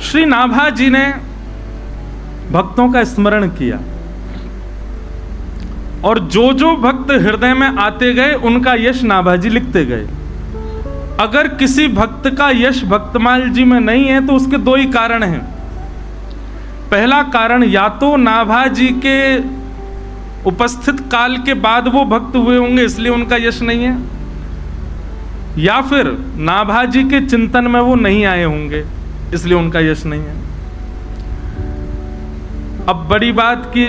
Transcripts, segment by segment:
श्री नाभा जी ने भक्तों का स्मरण किया और जो जो भक्त हृदय में आते गए उनका यश नाभा जी लिखते गए। अगर किसी भक्त का यश भक्तमाल जी में नहीं है तो उसके दो ही कारण हैं। पहला कारण, या तो नाभा जी के उपस्थित काल के बाद वो भक्त हुए होंगे इसलिए उनका यश नहीं है, या फिर नाभा जी के चिंतन में वो नहीं आए होंगे इसलिए उनका यश नहीं है। अब बड़ी बात कि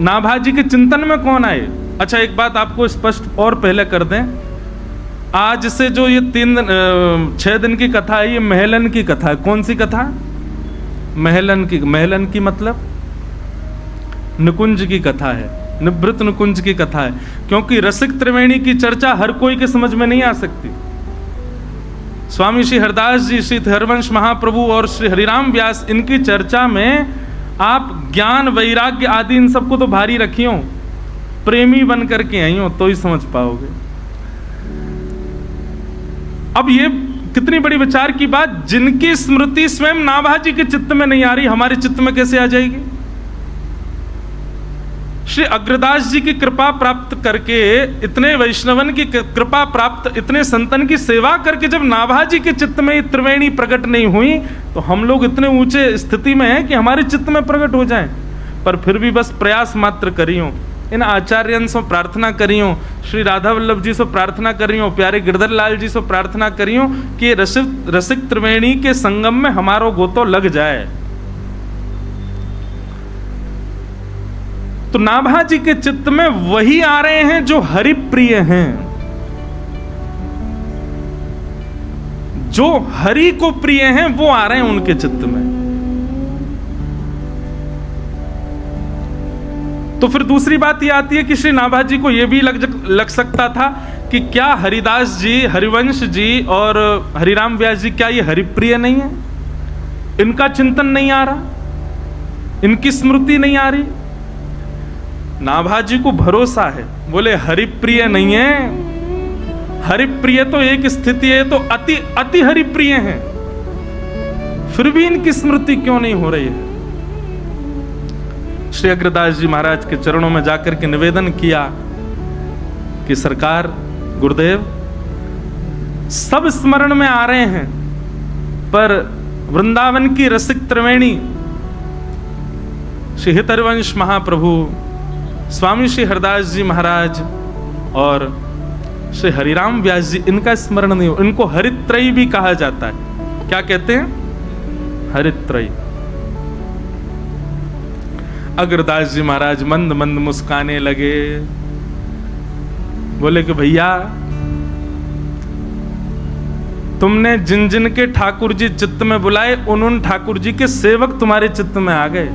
नाभा जी के चिंतन में कौन आए। अच्छा, एक बात आपको स्पष्ट और पहले कर दें, आज से जो ये 6 दिन की कथा है, ये महलन की कथा है। कौन सी कथा? महलन की। महलन की मतलब निकुंज की कथा है, निवृत्त निकुंज की कथा है, क्योंकि रसिक त्रिवेणी की चर्चा हर कोई के समझ में नहीं आ सकती। स्वामी श्री हरदास जी, श्री हरवंश महाप्रभु और श्री हरिराम व्यास, इनकी चर्चा में आप ज्ञान वैराग्य आदि इन सबको तो भारी रखी हो, प्रेमी बन करके आई हो तो ही समझ पाओगे। अब ये कितनी बड़ी विचार की बात, जिनकी स्मृति स्वयं नाभा जी के चित्त में नहीं आ रही, हमारे चित्त में कैसे आ जाएगी? श्री अग्रदास जी की कृपा प्राप्त करके, इतने वैष्णवन की कृपा प्राप्त, इतने संतन की सेवा करके जब नाभा जी के चित्त में त्रिवेणी प्रकट नहीं हुई तो हम लोग इतने ऊंचे स्थिति में हैं कि हमारे चित्त में प्रकट हो जाएं। पर फिर भी बस प्रयास मात्र करी हूं, इन आचार्यन से प्रार्थना करी हूं, श्री राधा वल्लभ जी से प्रार्थना करी हूं, प्यारे गिरधर लाल जी से प्रार्थना करी हूं कि रसिक त्रिवेणी के संगम में हमारो गोतो लग जाए। तो नाभा जी के चित्त में वही आ रहे हैं जो हरिप्रिय हैं, जो हरि को प्रिय हैं वो आ रहे हैं उनके चित्त में। तो फिर दूसरी बात ये आती है कि श्री नाभा जी को यह भी लग सकता था कि क्या हरिदास जी, हरिवंश जी और हरिराम व्यास जी, क्या ये हरिप्रिय नहीं है? इनका चिंतन नहीं आ रहा, इनकी स्मृति नहीं आ रही। नाभा जी को भरोसा है, बोले हरिप्रिय नहीं है। हरिप्रिय तो एक स्थिति है, तो अति अति हरिप्रिय है, फिर भी इनकी स्मृति क्यों नहीं हो रही है? श्री अग्रदास जी महाराज के चरणों में जाकर के निवेदन किया कि सरकार, गुरुदेव, सब स्मरण में आ रहे हैं, पर वृंदावन की रसिक त्रिवेणी श्री हितरवंश महाप्रभु, स्वामी श्री हरदास जी महाराज और श्री हरिराम व्यास जी, इनका स्मरण नहीं हो। इनको हरित्रयी भी कहा जाता है। क्या कहते हैं? हरित्रयी। अग्रदास जी महाराज मंद मंद मुस्काने लगे, बोले कि भैया, तुमने जिन जिन के ठाकुर जी चित्त में बुलाए उन ठाकुर जी के सेवक तुम्हारे चित्त में आ गए,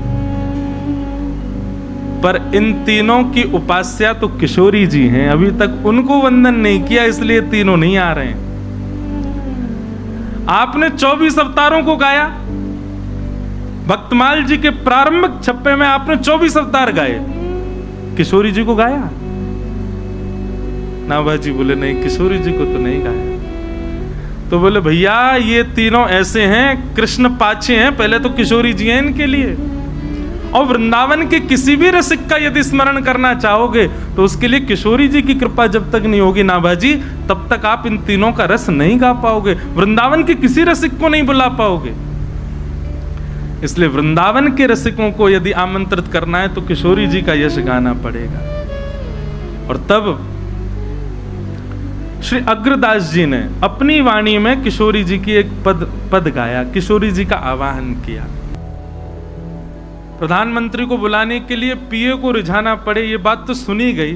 पर इन तीनों की उपास्या तो किशोरी जी हैं, अभी तक उनको वंदन नहीं किया, इसलिए तीनों नहीं आ रहे हैं। आपने 24 अवतारों को गाया, भक्तमाल जी के प्रारंभिक छप्पे में आपने 24 अवतार गाए, किशोरी जी को गाया? नाभा जी बोले नहीं, किशोरी जी को तो नहीं गाया। तो बोले भैया, ये तीनों ऐसे हैं, कृष्ण पाछे हैं, पहले तो किशोरी जी हैं इनके लिए। और वृंदावन के किसी भी रसिक का यदि स्मरण करना चाहोगे तो उसके लिए किशोरी जी की कृपा जब तक नहीं होगी नाभा जी, तब तक आप इन तीनों का रस नहीं गा पाओगे, वृंदावन के किसी रसिक को नहीं बुला पाओगे। इसलिए वृंदावन के रसिकों को यदि आमंत्रित करना है तो किशोरी जी का यश गाना पड़ेगा। और तब श्री अग्रदास जी ने अपनी वाणी में किशोरी जी की एक पद गाया, किशोरी जी का आवाहन किया। प्रधानमंत्री को बुलाने के लिए पीए को रिझाना पड़े, ये बात तो सुनी गई,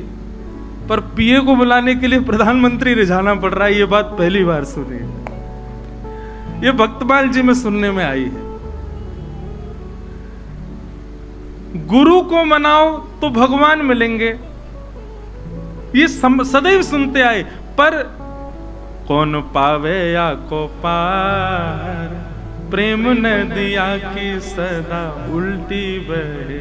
पर पीए को बुलाने के लिए प्रधानमंत्री रिझाना पड़ रहा है, ये बात पहली बार सुनी है। ये भक्तमाल जी में सुनने में आई है। गुरु को मनाओ तो भगवान मिलेंगे, ये सदैव सुनते आए, पर कौन पावे या को पार, प्रेम नदिया की सदा उल्टी बहे।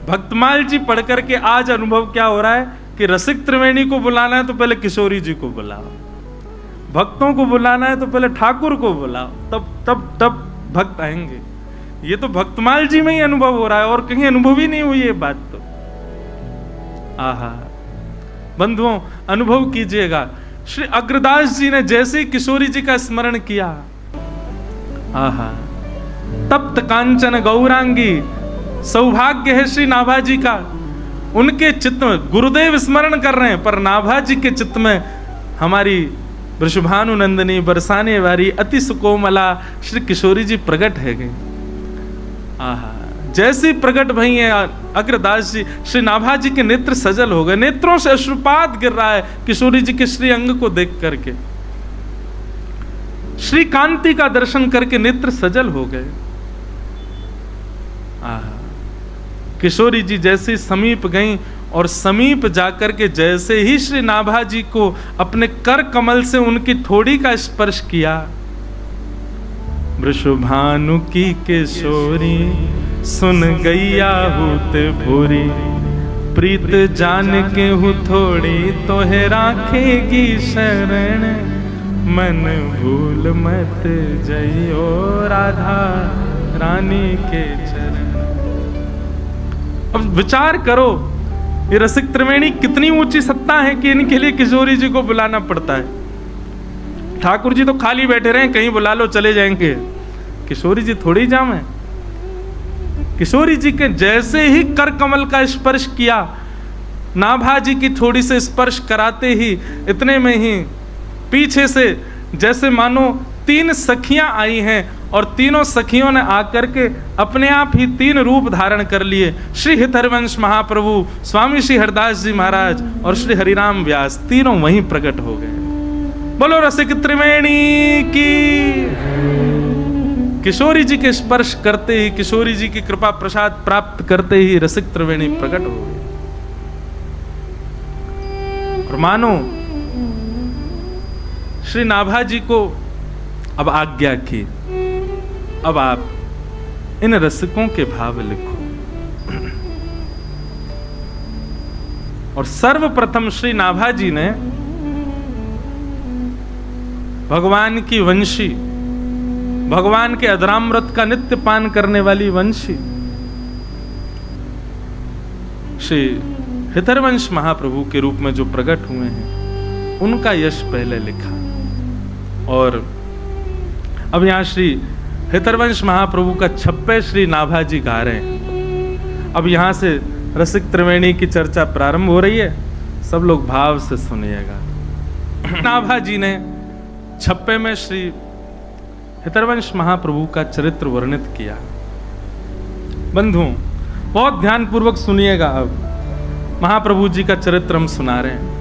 भक्तमाल जी पढ़ करके आज अनुभव क्या हो रहा है कि रसिक त्रिवेणी को बुलाना है तो पहले किशोरी जी को बुलाओ, भक्तों को बुलाना है तो पहले ठाकुर को बुलाओ, तब भक्त आएंगे। ये तो भक्तमाल जी में ही अनुभव हो रहा है और कहीं अनुभव ही नहीं हुई ये बात तो। आहा बंधुओं, अनुभव कीजिएगा। श्री अग्रदास जी ने जैसे ही किशोरी जी का स्मरण किया, आहा तप्त कांचन गौरांगी, सौभाग्य है श्री नाभा जी का। उनके चित्त में गुरुदेव स्मरण कर रहे हैं, पर नाभा जी के चित्त में हमारी वृषभानु नंदिनी बरसाने वाली अति सुकोमला श्री किशोरी जी प्रकट है गई। आहा जैसी प्रकट भई है अग्रदास जी, श्री नाभा जी के नेत्र सजल हो गए, नेत्रों से अश्रुपात गिर रहा है किशोरी जी के श्री अंग को देख करके। श्री कांति का दर्शन करके नेत्र सजल हो गए। आहा किशोरी जी जैसे समीप गईं और समीप जाकर के जैसे ही श्री नाभा जी को अपने कर कमल से उनकी थोड़ी का स्पर्श किया, वृषभानु की किशोरी सुन गैया हूत भूरी, प्रीत जान के हूँ थोड़ी तोहे राखेगी शरण, मन भूल मत जइयो राधा रानी के चरण। अब विचार करो, ये रसिक त्रिवेणी कितनी ऊंची सत्ता है कि इनके लिए किशोरी जी को बुलाना पड़ता है। ठाकुर जी तो खाली बैठे रहे, कहीं बुला लो चले जाएंगे, किशोरी जी थोड़ी जाम है। किशोरी जी के जैसे ही कर कमल का स्पर्श किया, नाभा जी की थोड़ी से स्पर्श कराते ही इतने में ही पीछे से जैसे मानो 3 सखियां आई हैं और तीनों सखियों ने आकर के अपने आप ही 3 रूप धारण कर लिए। श्री हितहरिवंश महाप्रभु, स्वामी श्री हरदास जी महाराज और श्री हरिराम व्यास, तीनों वहीं प्रकट हो गए। बोलो रसिक त्रिवेणी की। किशोरी जी के स्पर्श करते ही, किशोरी जी की कृपा प्रसाद प्राप्त करते ही रसिक त्रिवेणी प्रकट हो गए। और मानो श्री नाभा जी को अब आज्ञा की, अब आप इन रसिकों के भाव लिखो। और सर्वप्रथम श्री नाभा जी ने भगवान की वंशी, भगवान के अधरामृत का नित्य पान करने वाली वंशी श्री हितहरिवंश महाप्रभु के रूप में जो प्रकट हुए हैं, उनका यश पहले लिखा। और अब यहां श्री हितहरिवंश महाप्रभु का 26 श्री नाभा जी गा रहे हैं। अब यहां से रसिक त्रिवेणी की चर्चा प्रारंभ हो रही है, सब लोग भाव से सुनिएगा। नाभा जी ने 26 में श्री हितहरिवंश महाप्रभु का चरित्र वर्णित किया। बंधुओं बहुत ध्यान पूर्वक सुनिएगा। अब महाप्रभु जी का चरित्र हम सुना रहे हैं।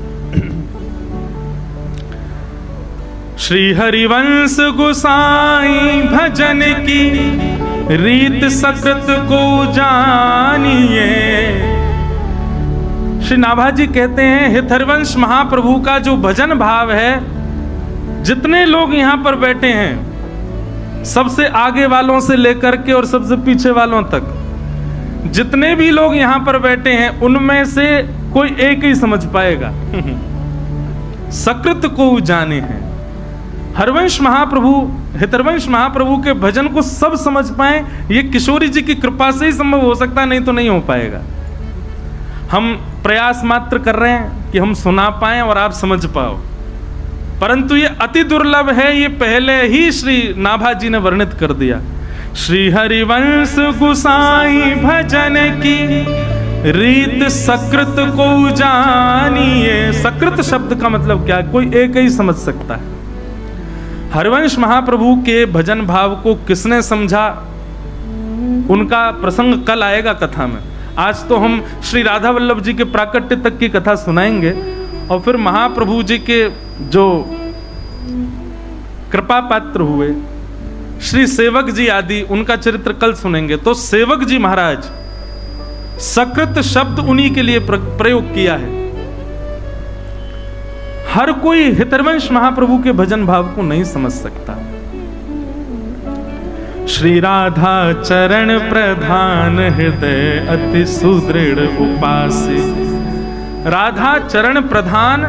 श्री हरिवंश गोसाई भजन की रीत सकृत को जानिए। श्री नाभा जी कहते हैं हितहरिवंश महाप्रभु का जो भजन भाव है, जितने लोग यहां पर बैठे हैं, सबसे आगे वालों से लेकर के और सबसे पीछे वालों तक, जितने भी लोग यहां पर बैठे हैं, उनमें से कोई एक ही समझ पाएगा। सकृत को जाने हैं। हरिवंश महाप्रभु, हितहरिवंश महाप्रभु के भजन को सब समझ पाए, ये किशोरी जी की कृपा से ही संभव हो सकता है, नहीं तो नहीं हो पाएगा। हम प्रयास मात्र कर रहे हैं कि हम सुना पाए और आप समझ पाओ, परंतु ये अति दुर्लभ है। ये पहले ही श्री नाभा जी ने वर्णित कर दिया। श्री हरिवंश गोसाई भजन की रीत सकृत को जानिए। सकृत शब्द का मतलब क्या है? कोई एक ही समझ सकता है। हरिवंश महाप्रभु के भजन भाव को किसने समझा, उनका प्रसंग कल आएगा कथा में। आज तो हम श्री राधा वल्लभ जी के प्राकट्य तक की कथा सुनाएंगे और फिर महाप्रभु जी के जो कृपा पात्र हुए श्री सेवक जी आदि, उनका चरित्र कल सुनेंगे। तो सेवक जी महाराज, सकृत शब्द उन्हीं के लिए प्रयोग किया है। हर कोई हितहरिवंश महाप्रभु के भजन भाव को नहीं समझ सकता। श्री राधा चरण प्रधान हृदय अति सुदृढ़ उपासी। राधा चरण प्रधान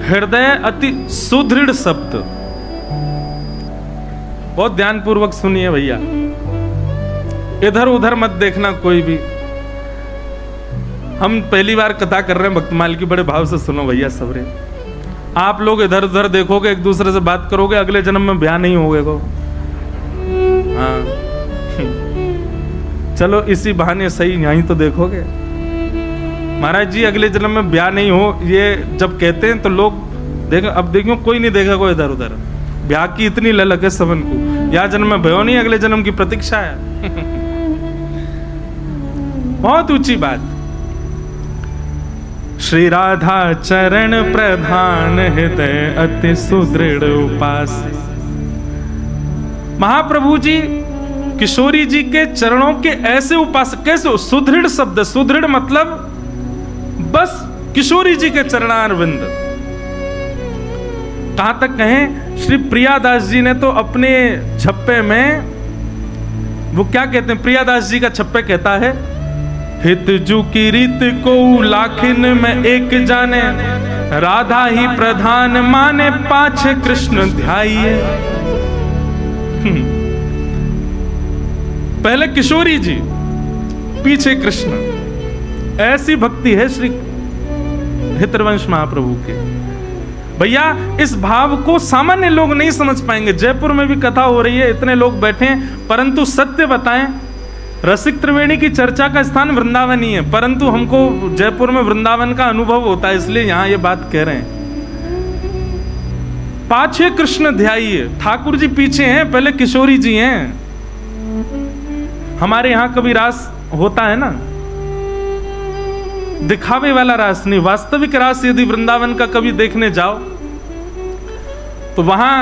हृदय अति सुदृढ़ शब्द। बहुत ध्यान पूर्वक सुनिए भैया, इधर उधर मत देखना कोई भी। हम पहली बार कथा कर रहे हैं भक्तमाल की, बड़े भाव से सुनो भैया सबरे। आप लोग इधर उधर देखोगे, एक दूसरे से बात करोगे, अगले जन्म में ब्याह नहीं होगा। हाँ चलो इसी बहाने सही यहीं तो देखोगे। महाराज जी अगले जन्म में ब्याह नहीं हो, ये जब कहते हैं तो लोग देख, अब देखो कोई नहीं देखा कोई इधर उधर। ब्याह की इतनी ललक है सबन को, या जन्म में भयो नहीं, अगले जन्म की प्रतीक्षा है। बहुत ऊंची बात। श्री राधा चरण प्रधान हृदय अति सुदृढ़ उपास। महाप्रभु जी किशोरी जी के चरणों के ऐसे उपासक। कैसे? सुदृढ़ शब्द, सुदृढ़ मतलब बस किशोरी जी के चरणारविंद। कहां तक कहें, श्री प्रियादास जी ने तो अपने छप्पे में, वो क्या कहते हैं, प्रियादास जी का छप्पे कहता है, हित जू की रीत को लाखिन में एक जाने, राधा ही प्रधान माने पाछे कृष्ण ध्याइए। पहले किशोरी जी, पीछे कृष्ण। ऐसी भक्ति है श्री हितवंश महाप्रभु के। भैया इस भाव को सामान्य लोग नहीं समझ पाएंगे। जयपुर में भी कथा हो रही है, इतने लोग बैठे हैं, परंतु सत्य बताएं, रसिक त्रिवेणी की चर्चा का स्थान वृंदावन ही है, परंतु हमको जयपुर में वृंदावन का अनुभव होता है, इसलिए यहां ये बात कह रहे हैं। पाछे कृष्ण ध्याइए, ठाकुर जी पीछे हैं, पहले किशोरी जी हैं। हमारे यहां कभी रास होता है ना, दिखावे वाला रास नहीं, वास्तविक रास यदि वृंदावन का कभी देखने जाओ तो वहां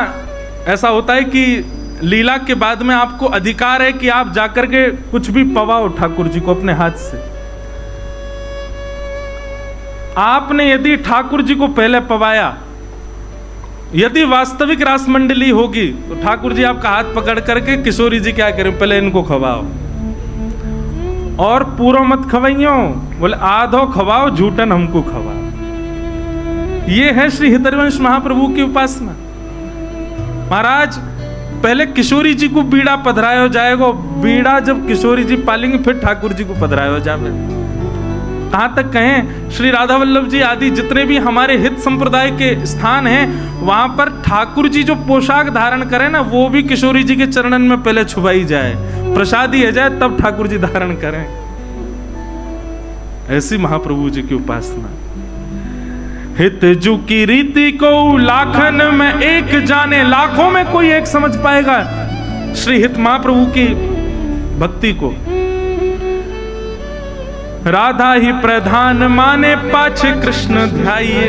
ऐसा होता है कि लीला के बाद में आपको अधिकार है कि आप जाकर के कुछ भी पवाओ ठाकुर जी को अपने हाथ से। आपने यदि ठाकुर जी को पहले पवाया, यदि वास्तविक रास मंडली होगी तो ठाकुर जी आपका हाथ पकड़ करके किशोरी जी क्या करें, पहले इनको खवाओ, और पूरा मत खवाइयो, बोले आधो खवाओ, झूठन हमको खवाओ। ये है श्री हितवंश महाप्रभु की उपासना। महाराज पहले किशोरी जी को बीड़ा पधरायो जाएगा, बीड़ा जब किशोरी जी पालेंगे फिर ठाकुर जी को पधरायो जावे। कहां तक कहें, श्री राधा वल्लभ जी आदि जितने भी हमारे हित संप्रदाय के स्थान हैं, वहां पर ठाकुर जी जो पोशाक धारण करें ना, वो भी किशोरी जी के चरणन में पहले छुपाई जाए, प्रसाद दिया जाए, तब ठाकुर जी धारण करें। ऐसी महाप्रभु जी की उपासना। हित जू की रीति को लाखन में एक जाने, लाखों में कोई एक समझ पाएगा श्री हित महाप्रभु की भक्ति को। राधा ही प्रधान माने पाछे कृष्ण ध्याइए,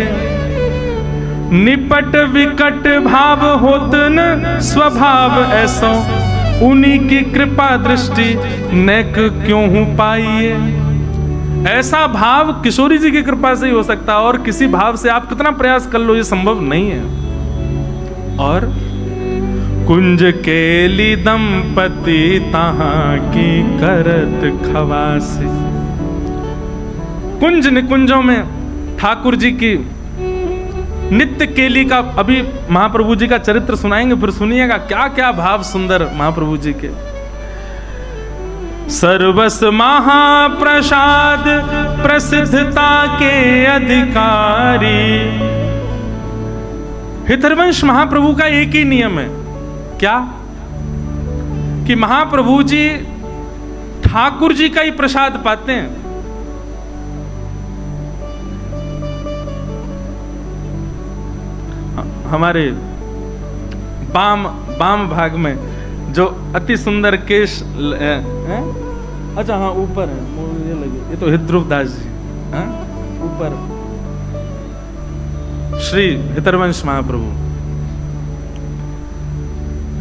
निपट विकट भाव होतन स्वभाव ऐसो, उन्हीं की कृपा दृष्टि नेक क्यों हूं पाइए। ऐसा भाव किशोरी जी की कृपा से ही हो सकता है, और किसी भाव से आप कितना प्रयास कर लो ये संभव नहीं है। और कुंज केली दंपति तहां की करत खवासी। कुंज निकुंजों में ठाकुर जी की नित्य केली का, अभी महाप्रभु जी का चरित्र सुनाएंगे, फिर सुनिएगा क्या क्या भाव सुंदर महाप्रभु जी के। सर्वस महाप्रसाद प्रसिद्धता के अधिकारी। हितवंश महाप्रभु का एक ही नियम है, क्या? कि महाप्रभु जी ठाकुर जी का ही प्रसाद पाते हैं। हमारे बाम भाग में जो अति सुंदर केश अच्छा हाँ ऊपर है, ये लगे, ये तो हितध्रुव दास जी, हाँ ऊपर श्री हितवंश महाप्रभु।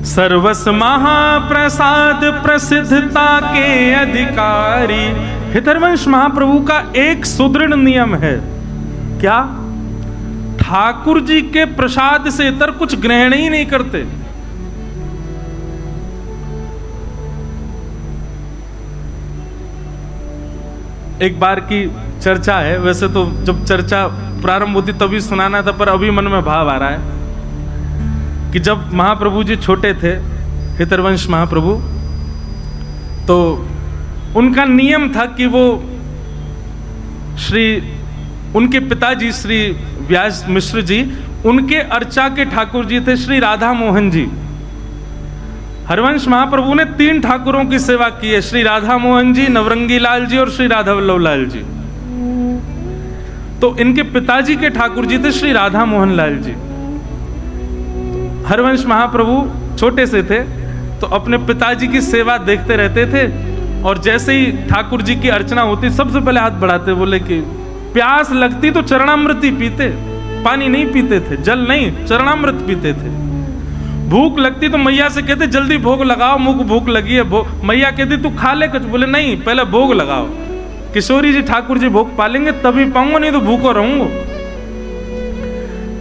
सर्वस महाप्रसाद प्रसिद्धता के अधिकारी। हितवंश महाप्रभु का एक सुदृढ़ नियम है, क्या? ठाकुर जी के प्रसाद से इतर कुछ ग्रहण ही नहीं करते। एक बार की चर्चा है, वैसे तो जब चर्चा प्रारंभ होती तभी सुनाना था, पर अभी मन में भाव आ रहा है कि जब महाप्रभु जी छोटे थे, हितरवंश महाप्रभु, तो उनका नियम था कि वो उनके पिताजी श्री व्यास मिश्र जी, उनके अर्चा के ठाकुर जी थे श्री राधा मोहन जी। हरिवंश महाप्रभु ने 3 ठाकुरों की सेवा की है, श्री राधा मोहन जी, नवरंगी लाल जी और श्री राधा वल्लभ लाल जी। तो इनके पिताजी के ठाकुर जी थे श्री राधा मोहन लाल जी। हरिवंश महाप्रभु छोटे से थे तो अपने पिताजी की सेवा देखते रहते थे, और जैसे ही ठाकुर जी की अर्चना होती सबसे पहले हाथ बढ़ाते, बोले कि प्यास लगती तो चरणामृत ही पीते, पानी नहीं पीते थे, जल नहीं, चरणामृत पीते थे। भूख लगती तो मैया से कहते जल्दी भोग लगाओ, मुझ को भूख लगी है। मैया कहती तू खा ले कुछ, बोले नहीं पहले भोग लगाओ। किशोरी जी ठाकुर जी भोग पालेंगे तभी पाऊंगा, नहीं तो भूखो रहूंगा।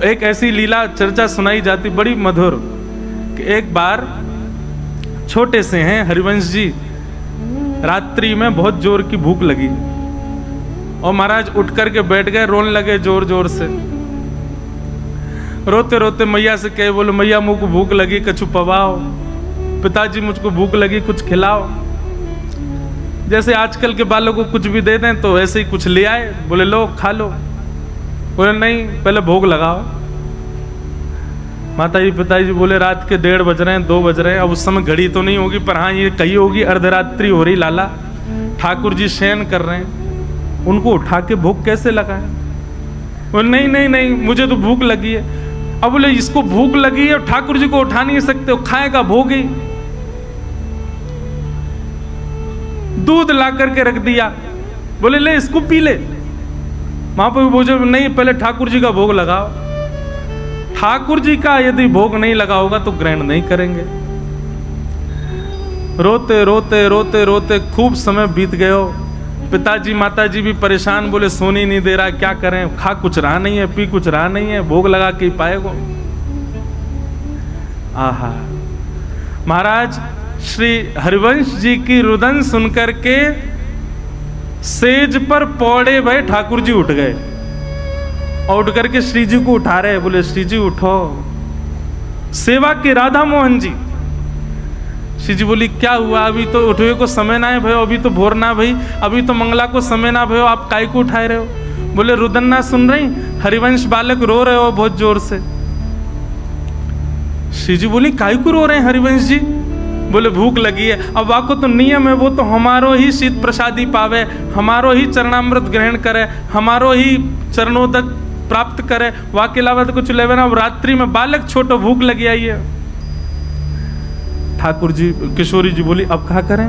एक ऐसी लीला चर्चा सुनाई जाती बड़ी मधुर कि एक बार छोटे से हैं हरिवंश जी, रात्रि में बहुत जोर की भूख लगी और महाराज उठ करके बैठ गए, रोने लगे जोर जोर से। रोते रोते मैया से कहे, बोले मैया मुझको भूख लगी, कछु पवाओ। पिताजी मुझको भूख लगी, कुछ खिलाओ। जैसे आजकल के बालों को कुछ भी दे दें तो ऐसे ही कुछ ले आए, बोले लो खा लो। बोले नहीं पहले भोग लगाओ। माता जी पिताजी बोले रात के 1:30 बज रहे हैं, 2 बज रहे हैं। अब उस समय घड़ी तो नहीं होगी, पर हाँ ये कही होगी अर्धरात्रि हो रही लाला, ठाकुर जी शयन कर रहे हैं, उनको उठा के भोग कैसे लगाए। बोले नहीं नहीं नहीं मुझे तो भूख लगी है। अब बोले इसको भूख लगी है, ठाकुर जी को उठा नहीं सकते, खाएगा भोग ही। दूध ला करके रख दिया, बोले ले इसको पी ले। वहां पर बोझे नहीं पहले ठाकुर जी का भोग लगाओ। ठाकुर जी का यदि भोग नहीं लगा होगा तो ग्रहण नहीं करेंगे। रोते रोते रोते रोते खूब समय बीत गयो। पिताजी माताजी भी परेशान, बोले सोनी नहीं दे रहा, क्या करें, खा कुछ रहा नहीं है, पी कुछ रहा नहीं है, भोग लगा के ही पाएगो। आहा, महाराज श्री हरिवंश जी की रुदन सुनकर के सेज पर पौड़े भय ठाकुर जी उठ गए और उठ करके श्री जी को उठा रहे, बोले श्री जी उठो, सेवा के राधा मोहन जी। श्री जी बोली क्या हुआ, अभी तो उठवे को समय ना है भयो, अभी तो भोर ना भई, अभी तो मंगला को समय ना भयो, आप काय को उठाए रहे हो। बोले रुदन ना सुन रही, हरिवंश बालक रो रहे हो बहुत जोर से। श्री जी बोली काय को रो रहे हैं हरिवंश जी। बोले भूख लगी है। अब वाको तो नियम है, वो तो हमारो ही शीत प्रसादी पावे, हमारो ही चरणामृत ग्रहण करे, हमारो ही चरणोदक प्राप्त करे, वाके अलावा तो कुछ लेवे ना। अब रात्रि में बालक छोटो भूख लगी आई है। ठाकुर जी किशोरी जी बोली अब क्या करें,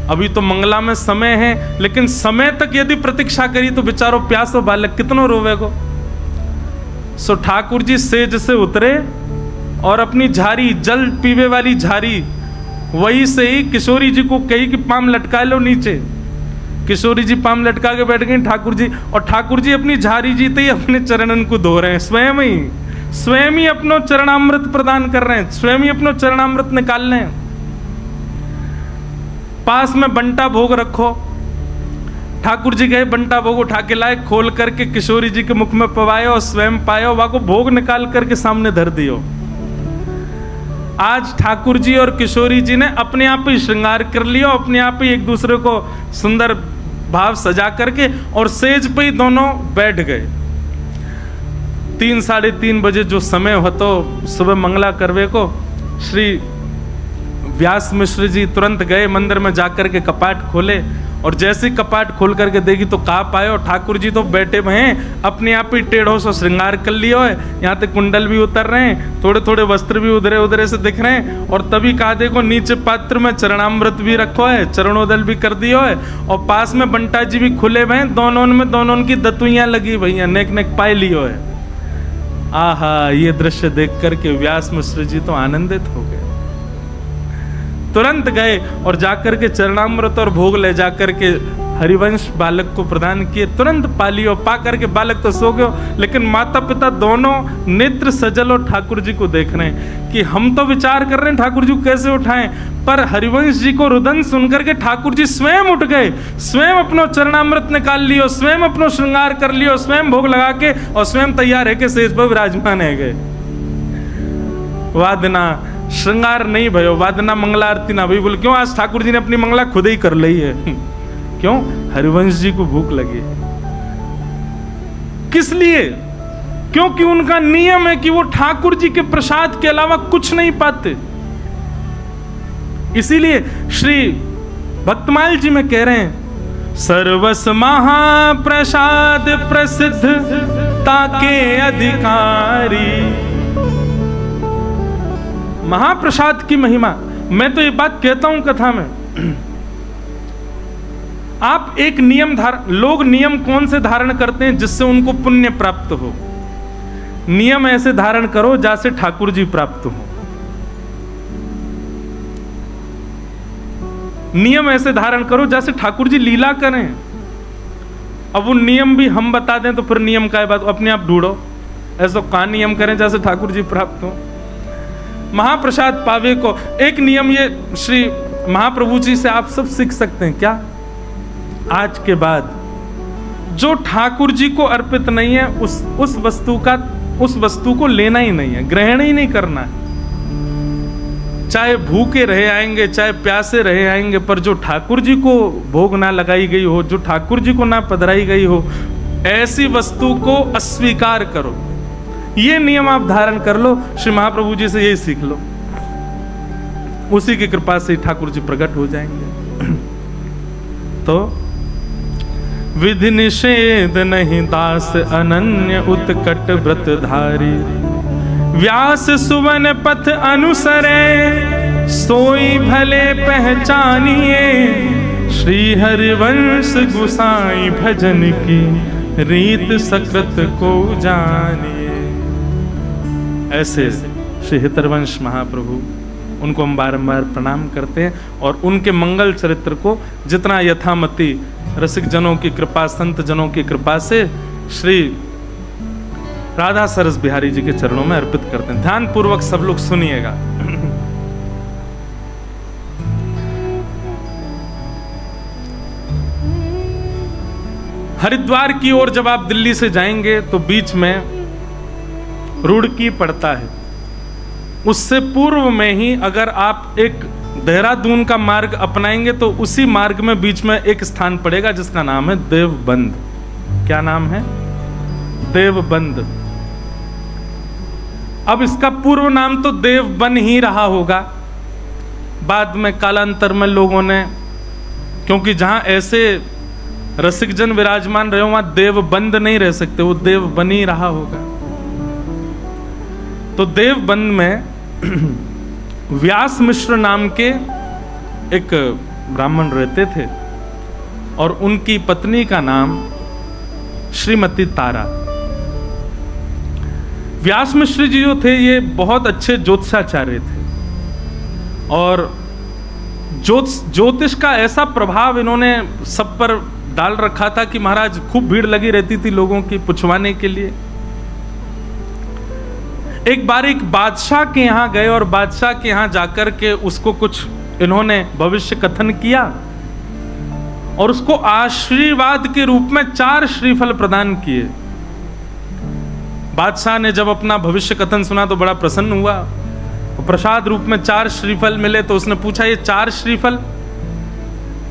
अभी तो मंगला में समय है, लेकिन समय तक यदि प्रतीक्षा करी तो बेचारो प्यासो बालक कितनो रोवेगो। सो ठाकुर जी सेज से उतरे और अपनी झारी, जल पीवे वाली झारी, वही से ही किशोरी जी को कही कि पाम लटका लो नीचे। किशोरी जी पाम लटका के बैठ गई ठाकुर जी, और ठाकुर जी अपनी झारी जीते ही अपने चरणन को धो रहे हैं, स्वयं ही अपनो चरणामृत प्रदान कर रहे हैं, स्वयं ही अपनो चरणामृत निकाल रहे हैं। पास में बंटा भोग रखो। ठाकुर जी गए, बंटा भोग उठा के लाए, खोल करके किशोरी जी के मुख में पवाए और स्वयं पाए, वहां को भोग निकाल करके सामने धर दियो। आज ठाकुर जी और किशोरी जी ने अपने आप ही श्रृंगार कर लिया, अपने आप ही एक दूसरे को सुंदर भाव सजा करके और सेज पे ही दोनों बैठ गए। 3 साढ़े 3 बजे जो समय हो तो सुबह मंगला करवे को श्री व्यास मिश्र जी तुरंत गए मंदिर में जाकर के कपाट खोले, और जैसे कपाट खोल करके देखी तो कहा पाए और ठाकुर जी तो बैठे हुए हैं, अपने आप ही टेढ़ों से श्रृंगार कर लिया है, यहाँ तक कुंडल भी उतर रहे हैं, थोड़े थोड़े वस्त्र भी उधरे उधरे से दिख रहे हैं, और तभी कहा देखो नीचे पात्र में चरणामृत भी रखो है, चरणोदल भी कर दियो है, और पास में बंटा जी भी खुले हुए हैं, दोनों की दतुइयां लगी भैया, नेक नेक पाए लियो है। आहा, ये दृश्य देख करके व्यास मिश्र जी तो आनंदित हो गए। तुरंत गए और जाकर के चरणामृत और भोग ले जाकर के हरिवंश बालक को प्रदान किए। तुरंत पा लियो, पा करके बालक तो सो गयो, लेकिन माता पिता दोनों नेत्र सजल और ठाकुर जी को देख रहे हैं कि हम तो विचार कर रहे हैं ठाकुर जी को कैसे उठाएं, पर हरिवंश जी को रुदन सुनकर के ठाकुर जी स्वयं उठ गए, स्वयं अपनो चरणामृत निकाल लियो, स्वयं अपनो श्रृंगार कर लियो, स्वयं भोग लगा के और स्वयं तैयार है के सेज पर विराजमान है गए। वाह दिना श्रृंगार नहीं भयो, वादना मंगला आरती ना भई। बोले क्यों? आज ठाकुर जी ने अपनी मंगला खुद ही कर ली है। क्यों? हरिवंश जी को भूख लगी। किस लिए? क्योंकि उनका नियम है कि वो ठाकुर जी के प्रसाद के अलावा कुछ नहीं पाते। इसीलिए श्री भक्तमाल जी में कह रहे हैं, सर्वस महाप्रसाद प्रसिद्ध ताके अधिकारी। महाप्रसाद की महिमा। मैं तो ये बात कहता हूं कथा में, आप एक नियम लोग नियम कौन से धारण करते हैं जिससे उनको पुण्य प्राप्त हो? नियम ऐसे धारण करो जैसे ठाकुर जी प्राप्त हो। नियम ऐसे धारण करो जैसे ठाकुर जी लीला करें। अब वो नियम भी हम बता दें तो फिर नियम का बात अपने आप ढूंढो। ऐसा का नियम करें जैसे ठाकुर जी प्राप्त हो। महाप्रसाद पावे को एक नियम ये श्री महाप्रभु जी से आप सब सीख सकते हैं। क्या? आज के बाद जो ठाकुर जी को अर्पित नहीं है उस वस्तु को लेना ही नहीं है, ग्रहण ही नहीं करना है। चाहे भूखे रहे आएंगे, चाहे प्यासे रहे आएंगे, पर जो ठाकुर जी को भोग ना लगाई गई हो, जो ठाकुर जी को ना पधराई गई हो, ऐसी वस्तु को अस्वीकार करो। ये नियम आप धारण कर लो। श्री महाप्रभु जी से यही सीख लो, उसी की कृपा से ठाकुर जी प्रकट हो जाएंगे। तो विधि निषेध नहीं दास अनन्य उत्कट व्रतधारी। व्यास सुवन पथ अनुसरे सोई भले पहचानिए। श्री हरिवंश गुसाई भजन की रीत सकृत को जानिए। ऐसे श्री हितरवंश महाप्रभु, उनको हम बारंबार प्रणाम करते हैं और उनके मंगल चरित्र को जितना यथामति रसिक जनों की कृपा, संत जनों की कृपा से श्री राधा सरस बिहारी जी के चरणों में अर्पित करते हैं। ध्यान पूर्वक सब लोग सुनिएगा। हरिद्वार की ओर जब आप दिल्ली से जाएंगे तो बीच में रुड़की पड़ता है। उससे पूर्व में ही अगर आप एक देहरादून का मार्ग अपनाएंगे तो उसी मार्ग में बीच में एक स्थान पड़ेगा जिसका नाम है देवबंद। क्या नाम है? देवबंद। अब इसका पूर्व नाम तो देवबन ही रहा होगा। बाद में कालांतर में लोगों ने, क्योंकि जहां ऐसे रसिकजन विराजमान रहे वहां देवबंद नहीं रह सकते, वो देवबन ही रहा होगा। तो देवबंद में व्यास मिश्र नाम के एक ब्राह्मण रहते थे और उनकी पत्नी का नाम श्रीमती तारा। व्यास मिश्र जी जो थे ये बहुत अच्छे ज्योतिषाचार्य थे और ज्योतिष का ऐसा प्रभाव इन्होंने सब पर डाल रखा था कि महाराज खूब भीड़ लगी रहती थी लोगों की पुछवाने के लिए। एक बार एक बादशाह के यहाँ गए और बादशाह के यहाँ जाकर के उसको कुछ इन्होंने भविष्य कथन किया और उसको आशीर्वाद के रूप में 4 श्रीफल प्रदान किए। बादशाह ने जब अपना भविष्य कथन सुना तो बड़ा प्रसन्न हुआ। प्रसाद रूप में 4 श्रीफल मिले तो उसने पूछा ये 4 श्रीफल?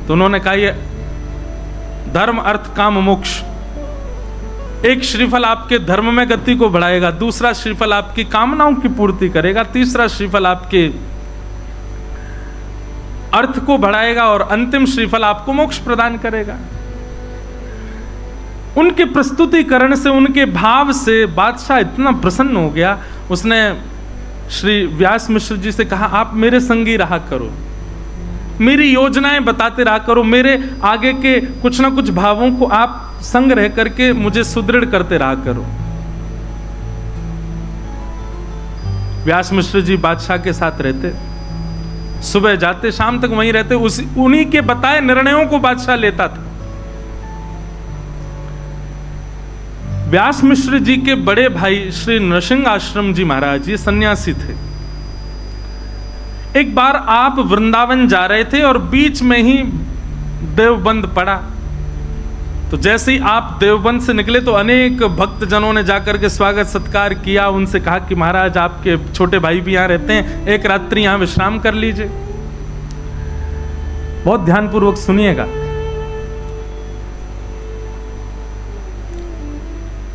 तो उन्होंने कहा ये धर्म अर्थ काम मोक्ष। एक श्रीफल आपके धर्म में गति को बढ़ाएगा, दूसरा श्रीफल आपकी कामनाओं की पूर्ति करेगा, तीसरा श्रीफल आपके अर्थ को बढ़ाएगा और अंतिम श्रीफल आपको मोक्ष प्रदान करेगा। उनके प्रस्तुतिकरण से, उनके भाव से बादशाह इतना प्रसन्न हो गया, उसने श्री व्यास मिश्र जी से कहा आप मेरे संगी रहा करो, मेरी योजनाएं बताते रहा करो, मेरे आगे के कुछ ना कुछ भावों को आप संग रह करके मुझे सुदृढ़ करते रहा करो। व्यास मिश्र जी बादशाह के साथ रहते, सुबह जाते शाम तक वहीं रहते, उन्हीं के बताए निर्णयों को बादशाह लेता था। व्यास मिश्र जी के बड़े भाई श्री नृसिंह आश्रम जी महाराज ये सन्यासी थे। एक बार आप वृंदावन जा रहे थे और बीच में ही देवबंद पड़ा तो जैसे ही आप देवबंद से निकले तो अनेक भक्तजनों ने जाकर के स्वागत सत्कार किया, उनसे कहा कि महाराज आपके छोटे भाई भी यहाँ रहते हैं, एक रात्रि यहाँ विश्राम कर लीजिए। बहुत ध्यानपूर्वक सुनिएगा।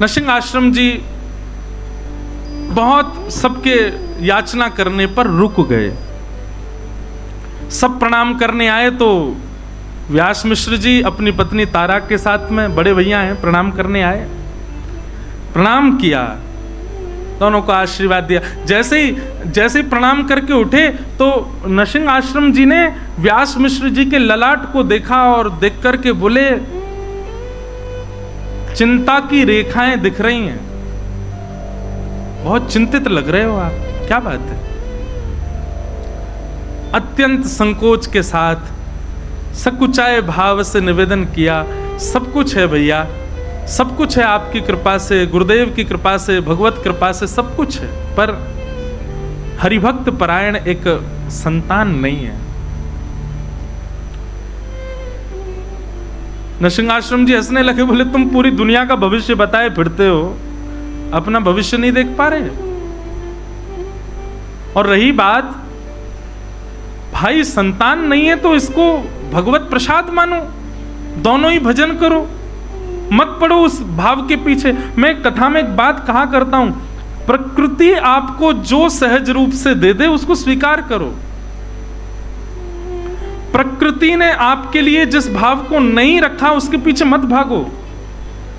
नरसिंह आश्रम जी बहुत सबके याचना करने पर रुक गए। सब प्रणाम करने आए तो व्यास मिश्र जी अपनी पत्नी तारा के साथ में, बड़े भैया हैं, प्रणाम करने आए। प्रणाम किया, दोनों को आशीर्वाद दिया। जैसे ही प्रणाम करके उठे तो नरसिंह आश्रम जी ने व्यास मिश्र जी के ललाट को देखा और देख करके बोले, चिंता की रेखाएं दिख रही हैं, बहुत चिंतित लग रहे हो आप, क्या बात है? अत्यंत संकोच के साथ सकुचाए भाव से निवेदन किया, सब कुछ है भैया, सब कुछ है आपकी कृपा से, गुरुदेव की कृपा से, भगवत कृपा से सब कुछ है, पर हरिभक्त परायण एक संतान नहीं है। नरसिंह आश्रम जी हंसने लगे, बोले तुम पूरी दुनिया का भविष्य बताए फिरते हो, अपना भविष्य नहीं देख पा रहे। और रही बात, भाई संतान नहीं है तो इसको भगवत प्रसाद मानो, दोनों ही भजन करो, मत पड़ो उस भाव के पीछे। मैं कथा में एक बात कहा करता हूं, प्रकृति आपको जो सहज रूप से दे दे उसको स्वीकार करो। प्रकृति ने आपके लिए जिस भाव को नहीं रखा उसके पीछे मत भागो,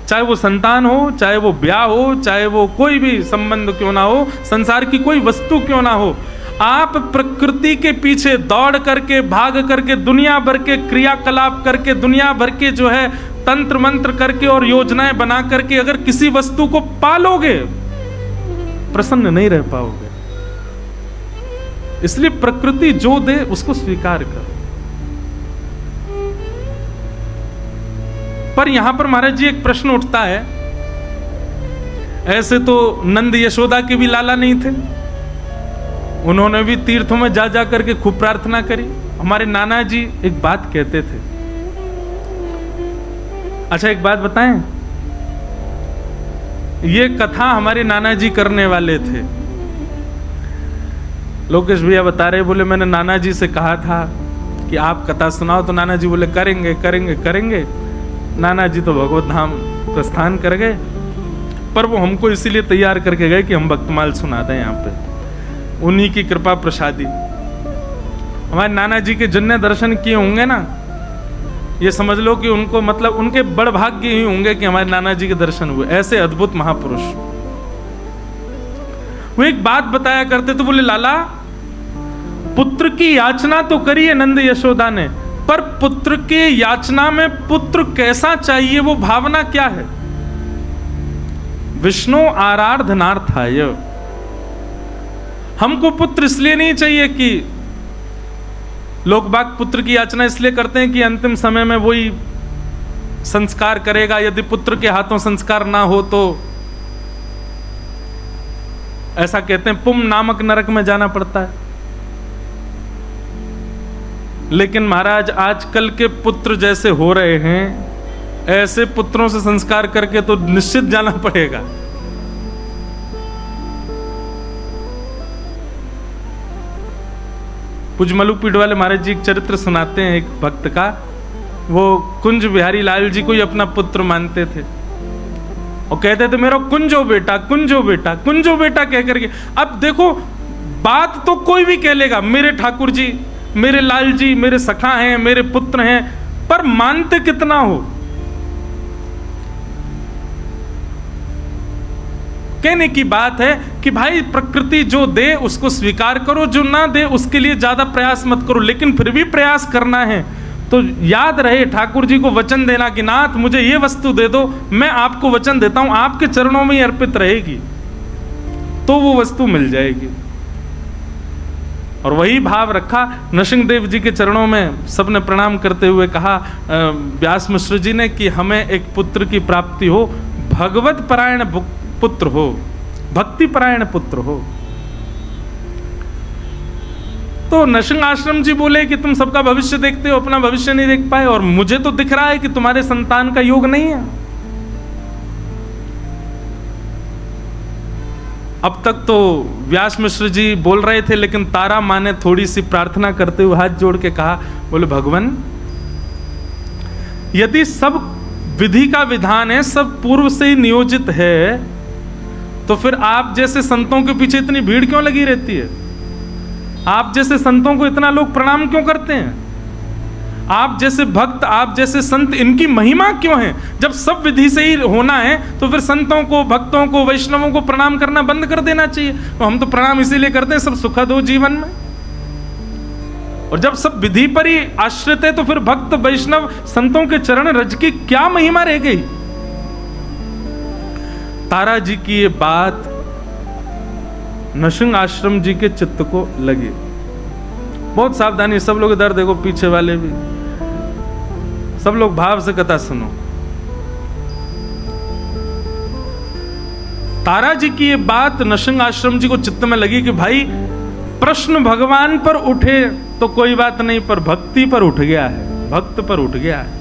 चाहे वो संतान हो, चाहे वो ब्याह हो, चाहे वो कोई भी संबंध क्यों ना हो, संसार की कोई वस्तु क्यों ना हो। आप प्रकृति के पीछे दौड़ करके, भाग करके, दुनिया भर के क्रियाकलाप करके, दुनिया भर के जो है तंत्र मंत्र करके और योजनाएं बना करके अगर किसी वस्तु को पालोगे, प्रसन्न नहीं रह पाओगे। इसलिए प्रकृति जो दे उसको स्वीकार करो। पर यहां पर महाराज जी एक प्रश्न उठता है, ऐसे तो नंद यशोदा के भी लाला नहीं थे, उन्होंने भी तीर्थों में जा जा करके खूब प्रार्थना करी। हमारे नाना जी एक बात कहते थे, अच्छा एक बात बताएं, ये कथा हमारे नाना जी करने वाले थे। लोकेश भैया बता रहे, बोले मैंने नाना जी से कहा था कि आप कथा सुनाओ, तो नाना जी बोले करेंगे करेंगे करेंगे। नाना जी तो भगवत धाम प्रस्थान कर गए, पर वो हमको इसीलिए तैयार करके गए कि हम भक्तमाल सुना दें यहाँ पे, उन्हीं की कृपा प्रसादी। हमारे नाना जी के जिनने दर्शन किए होंगे ना, ये समझ लो कि उनको मतलब उनके बड़ भाग्य ही होंगे कि हमारे नाना जी के दर्शन हुए। ऐसे अद्भुत महापुरुष। वो एक बात बताया करते थे, बोले लाला पुत्र की याचना तो करी है नंद यशोदा ने, पर पुत्र के याचना में पुत्र कैसा चाहिए, वो भावना क्या है? विष्णु आराधनार्थाय। हमको पुत्र इसलिए नहीं चाहिए कि लोग बाग पुत्र की याचना इसलिए करते हैं कि अंतिम समय में वही संस्कार करेगा, यदि पुत्र के हाथों संस्कार ना हो तो ऐसा कहते हैं पुम नामक नरक में जाना पड़ता है। लेकिन महाराज आजकल के पुत्र जैसे हो रहे हैं, ऐसे पुत्रों से संस्कार करके तो निश्चित जाना पड़ेगा। पुजमलू पीठ वाले महाराज जी एक चरित्र सुनाते हैं एक भक्त का। वो कुंज बिहारी लाल जी को ही अपना पुत्र मानते थे और कहते थे मेरा कुंजो बेटा, कुंजो बेटा, कुंजो बेटा कह करके। अब देखो बात तो कोई भी कह लेगा, मेरे ठाकुर जी, मेरे लाल जी, मेरे सखा हैं, मेरे पुत्र हैं, पर मानते कितना हो? कहने की बात है कि भाई प्रकृति जो दे उसको स्वीकार करो, जो ना दे उसके लिए ज्यादा प्रयास मत करो। लेकिन फिर भी प्रयास करना है तो याद रहे ठाकुर जी को वचन देना कि नाथ मुझे ये वस्तु दे दो, मैं आपको वचन देता हूं आपके चरणों में ही अर्पित रहेगी, तो वो वस्तु मिल जाएगी। और वही भाव रखा नरसिंह देव जी के चरणों में। सबने प्रणाम करते हुए कहा व्यास मिश्र जी ने कि हमें एक पुत्र की प्राप्ति हो, भगवत परायण पुत्र हो, भक्ति परायण पुत्र हो। तो नृसिंह आश्रम जी बोले कि तुम सबका भविष्य देखते हो, अपना भविष्य नहीं देख पाए, और मुझे तो दिख रहा है कि तुम्हारे संतान का योग नहीं है। अब तक तो व्यास मिश्र जी बोल रहे थे, लेकिन तारा माँ ने थोड़ी सी प्रार्थना करते हुए हाथ जोड़ के कहा, बोले भगवान, यदि सब विधि का विधान है, सब पूर्व से ही नियोजित है, तो फिर आप जैसे संतों के पीछे इतनी भीड़ क्यों लगी रहती है? आप जैसे संतों को इतना लोग प्रणाम क्यों करते हैं? आप जैसे भक्त, आप जैसे संत, इनकी महिमा क्यों है? जब सब विधि से ही होना है तो फिर संतों को, भक्तों को, वैष्णवों को प्रणाम करना बंद कर देना चाहिए। तो हम तो प्रणाम इसीलिए करते हैं सब सुखद हो जीवन में। और जब सब विधि पर ही आश्रित है तो फिर भक्त, वैष्णव, संतों के चरण रज की क्या महिमा रह गई? तारा जी की ये बात नृसिंह आश्रम जी के चित्त को लगी। बहुत सावधानी, सब लोग इधर देखो, पीछे वाले भी, सब लोग भाव से कथा सुनो। तारा जी की ये बात नृसिंह आश्रम जी को चित्त में लगी कि भाई प्रश्न भगवान पर उठे तो कोई बात नहीं, पर भक्ति पर उठ गया है, भक्त पर उठ गया है।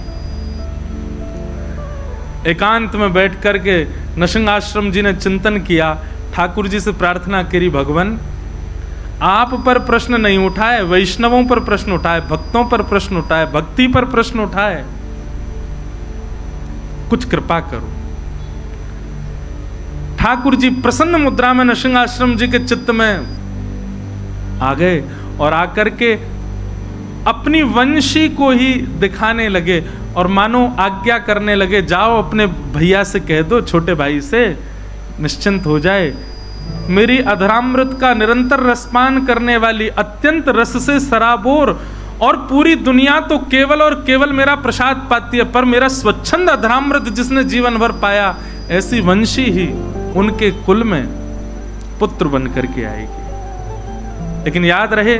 एकांत में बैठ करके नृसिंह आश्रम जी ने चिंतन किया, ठाकुर जी से प्रार्थना करी, भगवान आप पर प्रश्न नहीं उठाए, वैष्णवों पर प्रश्न उठाए, भक्तों पर प्रश्न उठाए, भक्ति पर प्रश्न उठाए, कुछ कृपा करो। ठाकुर जी प्रसन्न मुद्रा में नृसिंह आश्रम जी के चित्त में आ गए और आकर के अपनी वंशी को ही दिखाने लगे और मानो आज्ञा करने लगे, जाओ अपने भैया से कह दो, छोटे भाई से, निश्चिंत हो जाए। मेरी अधरामृत का निरंतर रसपान करने वाली, अत्यंत रस से सराबोर और पूरी दुनिया तो केवल और केवल मेरा प्रसाद पाती है, पर मेरा स्वच्छंद अधरामृत जिसने जीवन भर पाया, ऐसी वंशी ही उनके कुल में पुत्र बन करके आएगी। लेकिन याद रहे,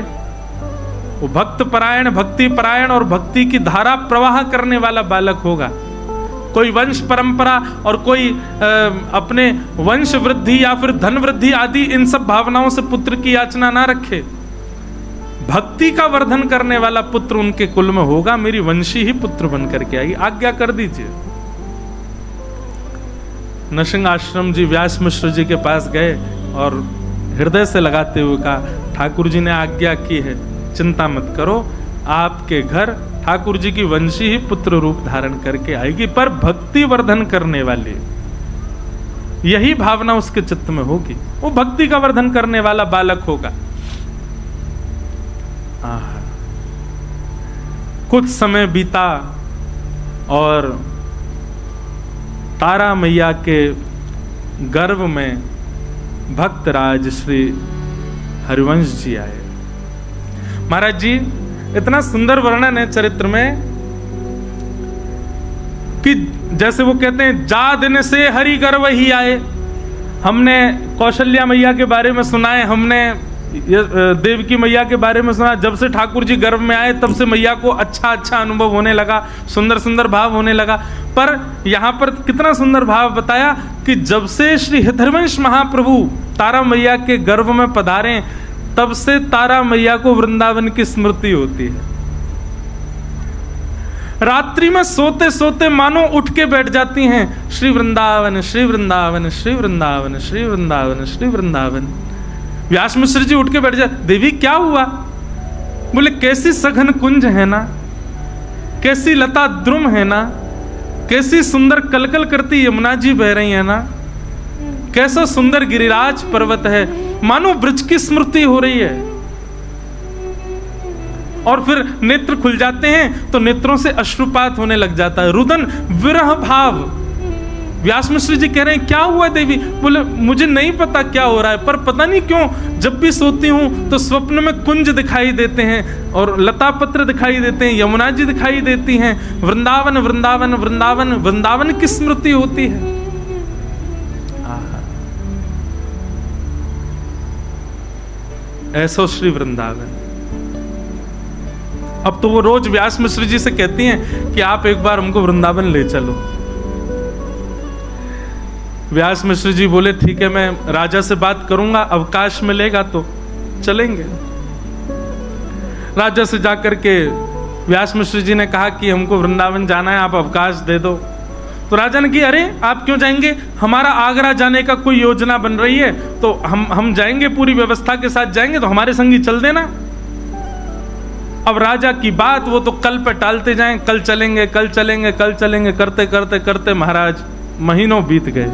वो भक्त परायण, भक्ति परायण और भक्ति की धारा प्रवाह करने वाला बालक होगा। कोई वंश परंपरा और कोई अपने वंश वृद्धि या फिर धन वृद्धि आदि इन सब भावनाओं से पुत्र की याचना ना रखे। भक्ति का वर्धन करने वाला पुत्र उनके कुल में होगा, मेरी वंशी ही पुत्र बन करके आएगी, आज्ञा कर दीजिए। नृसिंह आश्रम जी व्यास मिश्र जी के पास गए और हृदय से लगाते हुए कहा, ठाकुर जी ने आज्ञा की है, चिंता मत करो, आपके घर ठाकुर जी की वंशी ही पुत्र रूप धारण करके आएगी, पर भक्ति वर्धन करने वाली यही भावना उसके चित्त में होगी, वो भक्ति का वर्धन करने वाला बालक होगा। कुछ समय बीता और तारा मैया के गर्भ में भक्तराज श्री हरिवंश जी आए। महाराज जी, इतना सुंदर वर्णन है चरित्र में कि जैसे वो कहते हैं, जा दिन से हरि गर्भ ही आए। हमने कौशल्या मैया के बारे में सुना है, हमने देवकी मैया के बारे में सुना। जब से ठाकुर जी गर्भ में आए तब से मैया को अच्छा अच्छा अनुभव होने लगा, सुंदर सुंदर भाव होने लगा। पर यहाँ पर कितना सुंदर भाव बताया कि जब से श्री हरिवंश महाप्रभु तारा मैया के गर्भ में पधारे, तब से तारा मैया को वृंदावन की स्मृति होती है। रात्रि में सोते सोते मानो उठ के बैठ जाती हैं, श्री वृंदावन, श्री वृंदावन, श्री वृंदावन, श्री वृंदावन, श्री वृंदावन। व्यास मिश्र जी उठ के बैठ जाते, देवी क्या हुआ? बोले, कैसी सघन कुंज है ना, कैसी लता द्रुम है ना, कैसी सुंदर कलकल करती यमुना जी बह रही है ना, कैसा सुंदर गिरिराज पर्वत है, मानो ब्रज की स्मृति हो रही है। और फिर नेत्र खुल जाते हैं तो नेत्रों से अश्रुपात होने लग जाता है, रुदन विरह भाव। व्यास मिश्र जी कह रहे हैं, क्या हुआ देवी? बोले, मुझे नहीं पता क्या हो रहा है, पर पता नहीं क्यों जब भी सोती हूं तो स्वप्न में कुंज दिखाई देते हैं और लता पत्र दिखाई देते हैं, यमुना जी दिखाई देती हैं, वृंदावन वृंदावन वृंदावन वृंदावन की स्मृति होती है। ऐसो श्री वृंदावन। अब तो वो रोज व्यास मिश्र जी से कहती हैं कि आप एक बार हमको वृंदावन ले चलो। व्यास मिश्र जी बोले, ठीक है, मैं राजा से बात करूंगा, अवकाश मिलेगा तो चलेंगे। राजा से जाकर के व्यास मिश्र जी ने कहा कि हमको वृंदावन जाना है, आप अवकाश दे दो। तो राजा ने कहा, अरे आप क्यों जाएंगे, हमारा आगरा जाने का कोई योजना बन रही है, तो हम जाएंगे, पूरी व्यवस्था के साथ जाएंगे, तो हमारे संग ही चल देना। अब राजा की बात वो तो कल पे टालते जाएं, कल चलेंगे कल चलेंगे कल चलेंगे करते करते करते महाराज महीनों बीत गए।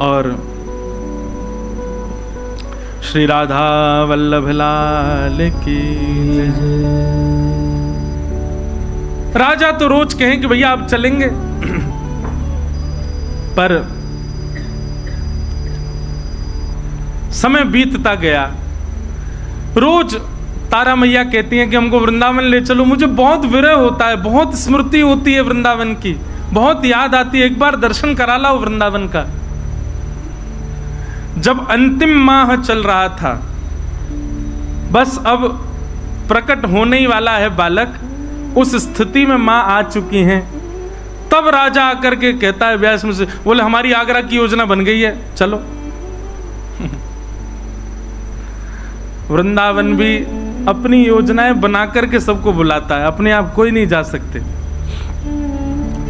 और श्री राधा वल्लभ लाल की जय। राजा तो रोज कहें कि भैया आप चलेंगे, पर समय बीतता गया। रोज तारा मैया कहती हैं कि हमको वृंदावन ले चलो, मुझे बहुत विरह होता है, बहुत स्मृति होती है वृंदावन की, बहुत याद आती है, एक बार दर्शन करा लाओ वृंदावन का। जब अंतिम माह चल रहा था, बस अब प्रकट होने ही वाला है बालक, उस स्थिति में मां आ चुकी हैं, तब राजा आकर के कहता है व्यास मुझसे, बोले हमारी आगरा की योजना बन गई है, चलो। वृंदावन भी अपनी योजनाएं बना करके सबको बुलाता है, अपने आप कोई नहीं जा सकते।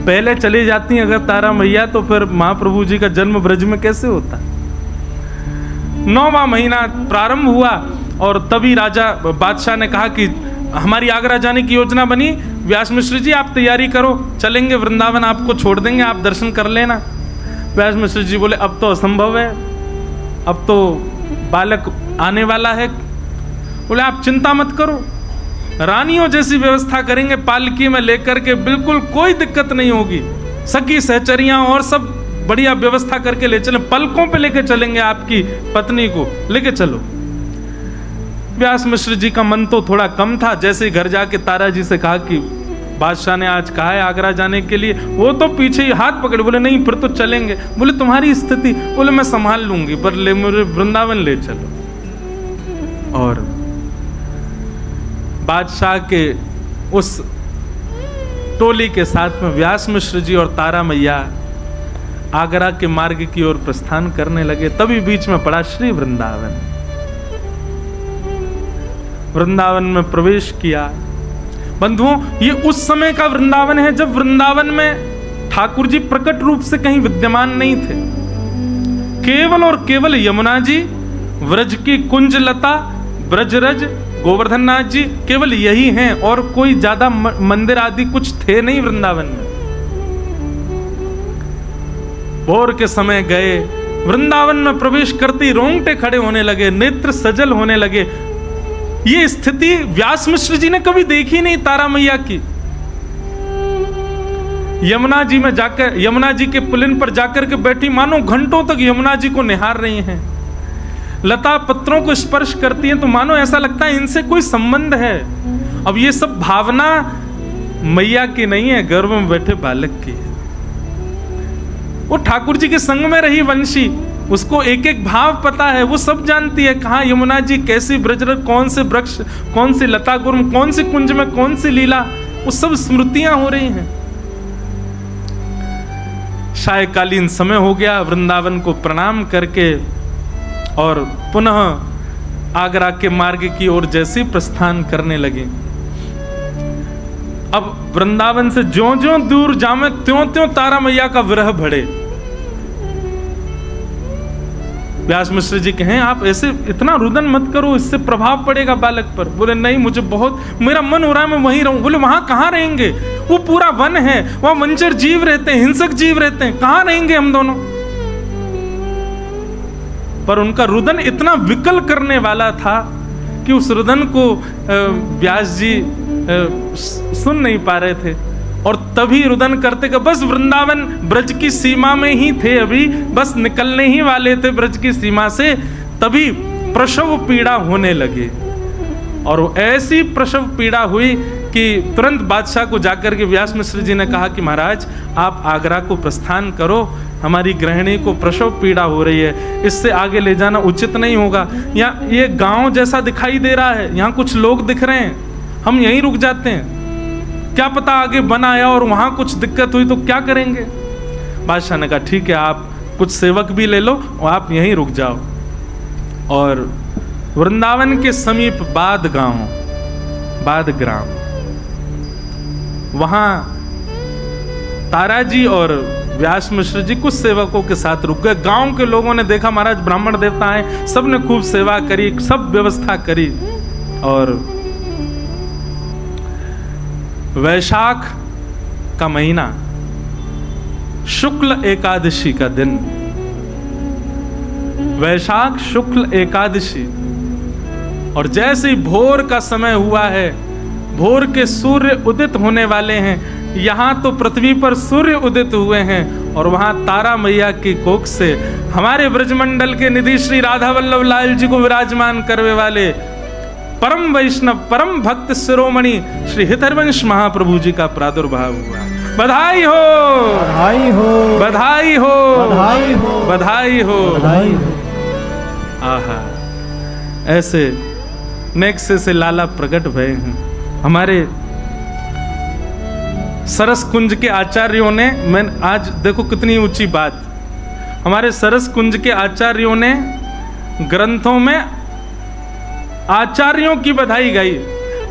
पहले चली जाती अगर तारा मैया, तो फिर महाप्रभु जी का जन्म ब्रज में कैसे होता। 9वां महीना प्रारंभ हुआ और तभी राजा बादशाह ने कहा कि हमारी आगरा जाने की योजना बनी, व्यास मिश्र जी आप तैयारी करो, चलेंगे वृंदावन, आपको छोड़ देंगे, आप दर्शन कर लेना। व्यास मिश्र जी बोले अब तो असंभव है, अब तो बालक आने वाला है। बोले आप चिंता मत करो, रानियों जैसी व्यवस्था करेंगे, पालकी में लेकर के, बिल्कुल कोई दिक्कत नहीं होगी, सखी सहचरियां और सब बढ़िया व्यवस्था करके ले चले, पलकों पे लेके चलेंगे, आपकी पत्नी को लेके चलो। व्यास मिश्र जी का मन तो थोड़ा कम था, जैसे ही घर जाके तारा जी से कहा कि बादशाह ने आज कहा है आगरा जाने के लिए, वो तो पीछे ही हाथ पकड़े, बोले नहीं फिर तो चलेंगे। बोले तुम्हारी स्थिति, बोले मैं संभाल लूंगी, पर ले मुझे वृंदावन ले चलो। और बादशाह के उस टोली के साथ में व्यास मिश्र जी और तारा मैया आगरा के मार्ग की ओर प्रस्थान करने लगे। तभी बीच में पड़ा श्री वृंदावन। वृंदावन में प्रवेश किया। बंधुओं, ये उस समय का वृंदावन है जब वृंदावन में ठाकुर जी प्रकट रूप से कहीं विद्यमान नहीं थे। केवल और केवल यमुना जी, व्रज की कुंजलता, ब्रजरज, गोवर्धन नाथ जी, केवल यही हैं, और कोई ज्यादा मंदिर आदि कुछ थे नहीं वृंदावन में। भोर के समय गए, वृंदावन में प्रवेश करते ही रोंगटे खड़े होने लगे, नेत्र सजल होने लगे। ये स्थिति व्यास मिश्र जी ने कभी देखी नहीं तारा मैया की। यमुना जी में जाकर, यमुना जी के पुलिन पर जाकर के बैठी, मानो घंटों तक यमुना जी को निहार रही हैं। लता पत्रों को स्पर्श करती हैं तो मानो ऐसा लगता है इनसे कोई संबंध है। अब ये सब भावना मैया की नहीं है, गर्भ में बैठे बालक की है। वो ठाकुर जी के संग में रही वंशी, उसको एक एक भाव पता है, वो सब जानती है, कहाँ यमुना जी, कैसी ब्रजरज, कौन से वृक्ष, कौन सी लता गुर्म, कौन सी कुंज में कौन सी लीला, वो सब स्मृतियां हो रही हैं। सायकालीन समय हो गया, वृंदावन को प्रणाम करके और पुनः आगरा के मार्ग की ओर जैसे प्रस्थान करने लगे। अब वृंदावन से ज्यों ज्यों दूर जामे त्यों त्यों तारा मैया का विरह बढ़े। व्यास मिश्र जी कहें आप ऐसे इतना रुदन मत करो, इससे प्रभाव पड़ेगा बालक पर। बोले नहीं, मुझे बहुत, मेरा मन हो रहा है मैं वहीं रहूं। बोले वहां कहां रहेंगे, वो पूरा वन है, वहां वंचर जीव रहते हैं, हिंसक जीव रहते हैं, कहां रहेंगे हम दोनों। पर उनका रुदन इतना विकल करने वाला था कि उस रुदन को व्यास जी सुन नहीं पा रहे थे। और तभी रुदन करते कि बस वृंदावन ब्रज की सीमा में ही थे, अभी बस निकलने ही वाले थे ब्रज की सीमा से, तभी प्रसव पीड़ा होने लगे। और ऐसी प्रसव पीड़ा हुई कि तुरंत बादशाह को जाकर के व्यास मिश्र जी ने कहा कि महाराज आप आगरा को प्रस्थान करो, हमारी गृहिणी को प्रसव पीड़ा हो रही है, इससे आगे ले जाना उचित नहीं होगा। यहाँ ये गांव जैसा दिखाई दे रहा है, यहाँ कुछ लोग दिख रहे हैं, हम यहीं रुक जाते हैं, क्या पता आगे बन आया और वहां कुछ दिक्कत हुई तो क्या करेंगे। बादशाह ने कहा ठीक है, आप कुछ सेवक भी ले लो और आप यहीं रुक जाओ। और वृंदावन के समीप बाद गांव, बाद ग्राम, वहां तारा जी और व्यास मिश्र जी कुछ सेवकों के साथ रुक गए। गांव के लोगों ने देखा महाराज ब्राह्मण देवता आए, सबने खूब सेवा करी, सब व्यवस्था करी। और वैशाख का महीना, शुक्ल एकादशी का दिन, वैशाख शुक्ल एकादशी, और जैसे ही भोर का समय हुआ है, भोर के सूर्य उदित होने वाले हैं। यहां तो पृथ्वी पर सूर्य उदित हुए हैं और वहां तारा मैया की कोख से हमारे ब्रजमंडल के निधि श्री राधा वल्लभ लाल जी को विराजमान करने वाले परम वैष्णव, परम भक्त शिरोमणि श्री हितरवंश महाप्रभु जी का प्रादुर्भाव हुआ। बधाई हो, बधाई हो, बधाई हो, बधाई हो, बधाई हो, बधाई हो। आहा, ऐसे नेक्से से लाला प्रकट भय हैं। हमारे सरस कुंज के आचार्यों ने, मैं आज देखो कितनी ऊंची बात, हमारे सरस कुंज के आचार्यों ने ग्रंथों में आचार्यों की बधाई गाई।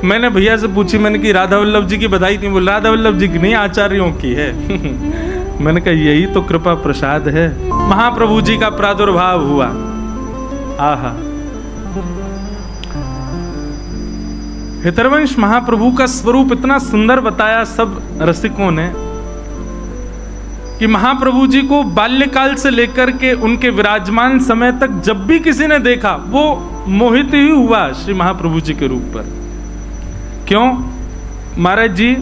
मैंने भैया से पूछी, मैंने कि राधा वल्लभ जी की बधाई नहीं, बोल राधा वल्लभ जी की नहीं, आचार्यों की है। मैंने कहा यही तो कृपा प्रसाद है। महाप्रभु जी का प्रादुर्भाव हुआ। आहा, हितरवंश महाप्रभु का स्वरूप इतना सुंदर बताया सब रसिकों ने कि महाप्रभु जी को बाल्यकाल से लेकर के उनके विराजमान समय तक जब भी किसी ने देखा वो मोहित ही हुआ श्री महाप्रभु जी के रूप पर। क्यों महाराज जी,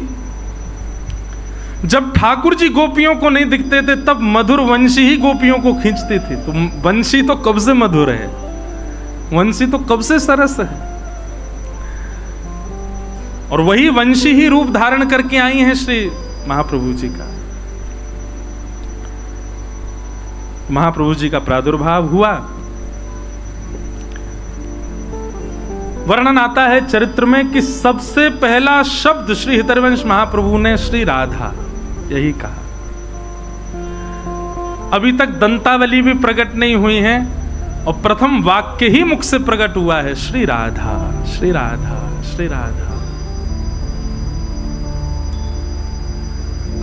जब ठाकुर जी गोपियों को नहीं दिखते थे तब मधुर वंशी ही गोपियों को खींचती थी। तो वंशी तो कब से मधुर है, वंशी तो कब से सरस है, और वही वंशी ही रूप धारण करके आई हैं श्री महाप्रभु जी का। महाप्रभु जी का प्रादुर्भाव हुआ। वर्णन आता है चरित्र में कि सबसे पहला शब्द श्री हितरवंश महाप्रभु ने श्री राधा यही कहा। अभी तक दंतावली भी प्रकट नहीं हुई है और प्रथम वाक्य ही मुख से प्रकट हुआ है, श्री राधा, श्री राधा, श्री राधा।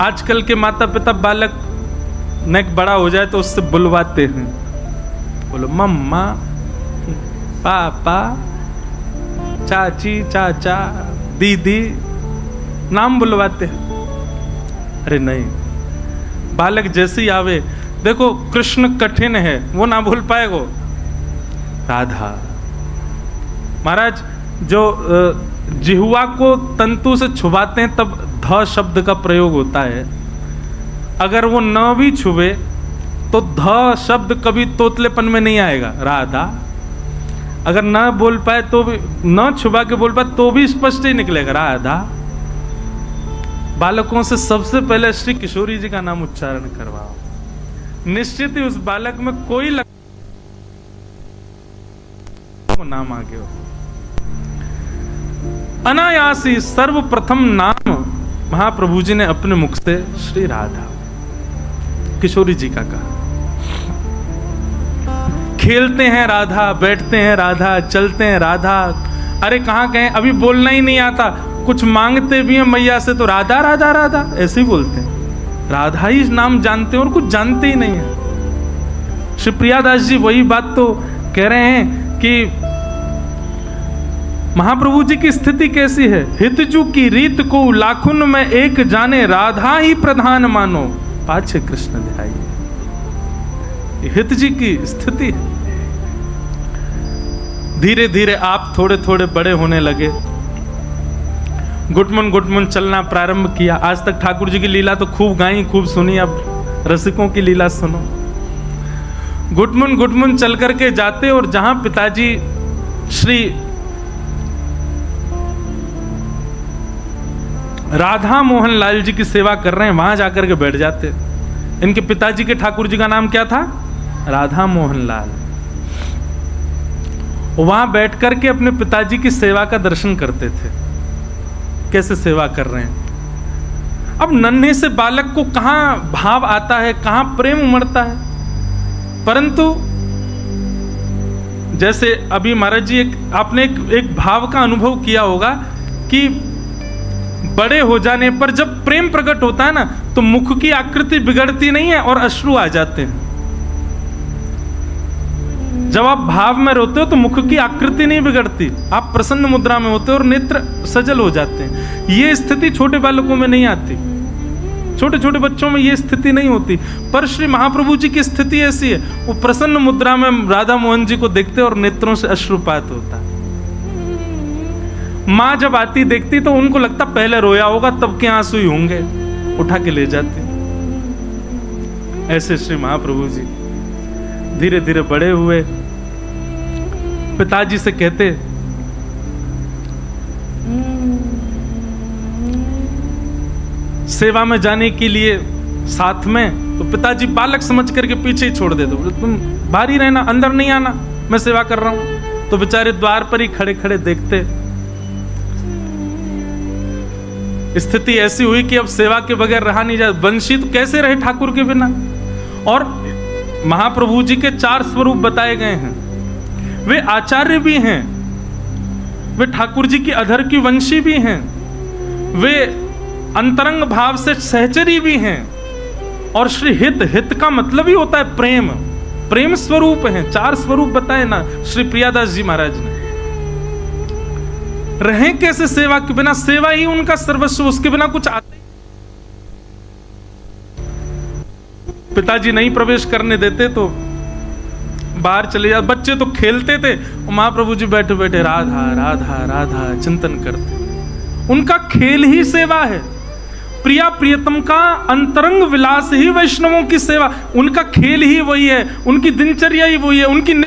आजकल के माता पिता बालक नेक बड़ा हो जाए तो उससे बुलवाते हैं, बोलो मम्मा, पापा, चाची, चाचा, दीदी, नाम बुलवाते हैं। अरे नहीं, बालक जैसे ही आवे, देखो कृष्ण कठिन है, वो ना भूल पाएगो राधा। महाराज जो जिह्वा को तंतु से छुबाते हैं तब ध शब्द का प्रयोग होता है। अगर वो न भी छुबे तो ध शब्द कभी तोतलेपन में नहीं आएगा। राधा अगर न बोल पाए तो भी, न छुबा के बोल पाए तो भी स्पष्ट ही निकलेगा राधा। बालकों से सबसे पहले श्री किशोरी जी का नाम उच्चारण करवाओ, निश्चित ही उस बालक में कोई नाम आगे हो। अनायासी सर्वप्रथम नाम महाप्रभु जी ने अपने मुख से श्री राधा किशोरी जी का कहा। खेलते हैं राधा, बैठते हैं राधा, चलते हैं राधा। अरे कहाँ कहें, अभी बोलना ही नहीं आता, कुछ मांगते भी हैं मैया से तो राधा राधा राधा ऐसे ही बोलते हैं। राधा ही नाम जानते हैं और कुछ जानते ही नहीं है। श्री प्रियादास जी वही बात तो कह रहे हैं कि महाप्रभु जी की स्थिति कैसी है। हितजू की रीत को लाखुन में एक जाने, राधा ही प्रधान मानो पाछे कृष्ण ध्याई। हित जी की स्थिति है। धीरे धीरे आप थोड़े थोड़े बड़े होने लगे, गुटमुन चलना प्रारंभ किया। आज तक ठाकुर जी की लीला तो खूब गाई, खूब सुनी, अब रसिकों की लीला सुनो। गुटमुन चल करके जाते और जहां पिताजी श्री राधा मोहन लाल जी की सेवा कर रहे हैं वहां जाकर के बैठ जाते। इनके पिताजी के ठाकुर जी का नाम क्या था? राधा मोहन लाल। वहां बैठ करके अपने पिताजी की सेवा का दर्शन करते थे, कैसे सेवा कर रहे हैं। अब नन्हे से बालक को कहां भाव आता है, कहां प्रेम उमड़ता है। परंतु जैसे अभी महाराज जी आपने एक भाव का अनुभव किया होगा कि बड़े हो जाने पर जब प्रेम प्रकट होता है ना, तो मुख की आकृति बिगड़ती नहीं है और अश्रु आ जाते हैं। जब आप भाव में रोते हो तो मुख की आकृति नहीं बिगड़ती, आप प्रसन्न मुद्रा में होते हो और नेत्र सजल हो जाते हैं। ये स्थिति छोटे बालकों में नहीं आती, छोटे छोटे बच्चों में ये स्थिति नहीं होती। पर श्री महाप्रभु जी की स्थिति ऐसी है, वो प्रसन्न मुद्रा में राधा मोहन जी को देखते और नेत्रों से अश्रुपात होता। माँ जब आती देखती तो उनको लगता पहले रोया होगा, तब के आंसू ही होंगे, उठा के ले जाती। ऐसे श्री महाप्रभु जी धीरे धीरे बड़े हुए। पिताजी से कहते, सेवा में जाने के लिए साथ में, तो पिताजी बालक समझ करके पीछे ही छोड़ देते, बोले तुम बाहर ही रहना, अंदर नहीं आना, मैं सेवा कर रहा हूं। तो बेचारे द्वार पर ही खड़े खड़े देखते। स्थिति ऐसी हुई कि अब सेवा के बगैर रहा नहीं जाता। वंशी तो कैसे रहे ठाकुर के बिना। और महाप्रभु जी के 4 स्वरूप बताए गए हैं। वे आचार्य भी हैं, वे ठाकुर जी की अधर की वंशी भी हैं, वे अंतरंग भाव से सहचरी भी हैं, और श्री हित, हित का मतलब ही होता है प्रेम, प्रेम स्वरूप हैं। 4 स्वरूप बताए ना श्री प्रियादास जी महाराज ने। रहें कैसे सेवा के बिना? सेवा ही उनका सर्वस्व, उसके बिना कुछ आता। पिताजी नहीं प्रवेश करने देते तो बाहर चले जाते। बच्चे तो खेलते थे, महाप्रभु जी बैठे बैठे राधा राधा राधा चिंतन करते। उनका खेल ही सेवा है। प्रिया प्रियतम का अंतरंग विलास ही वैष्णवों की सेवा, उनका खेल ही वही है, उनकी दिनचर्या ही वही है, उनकी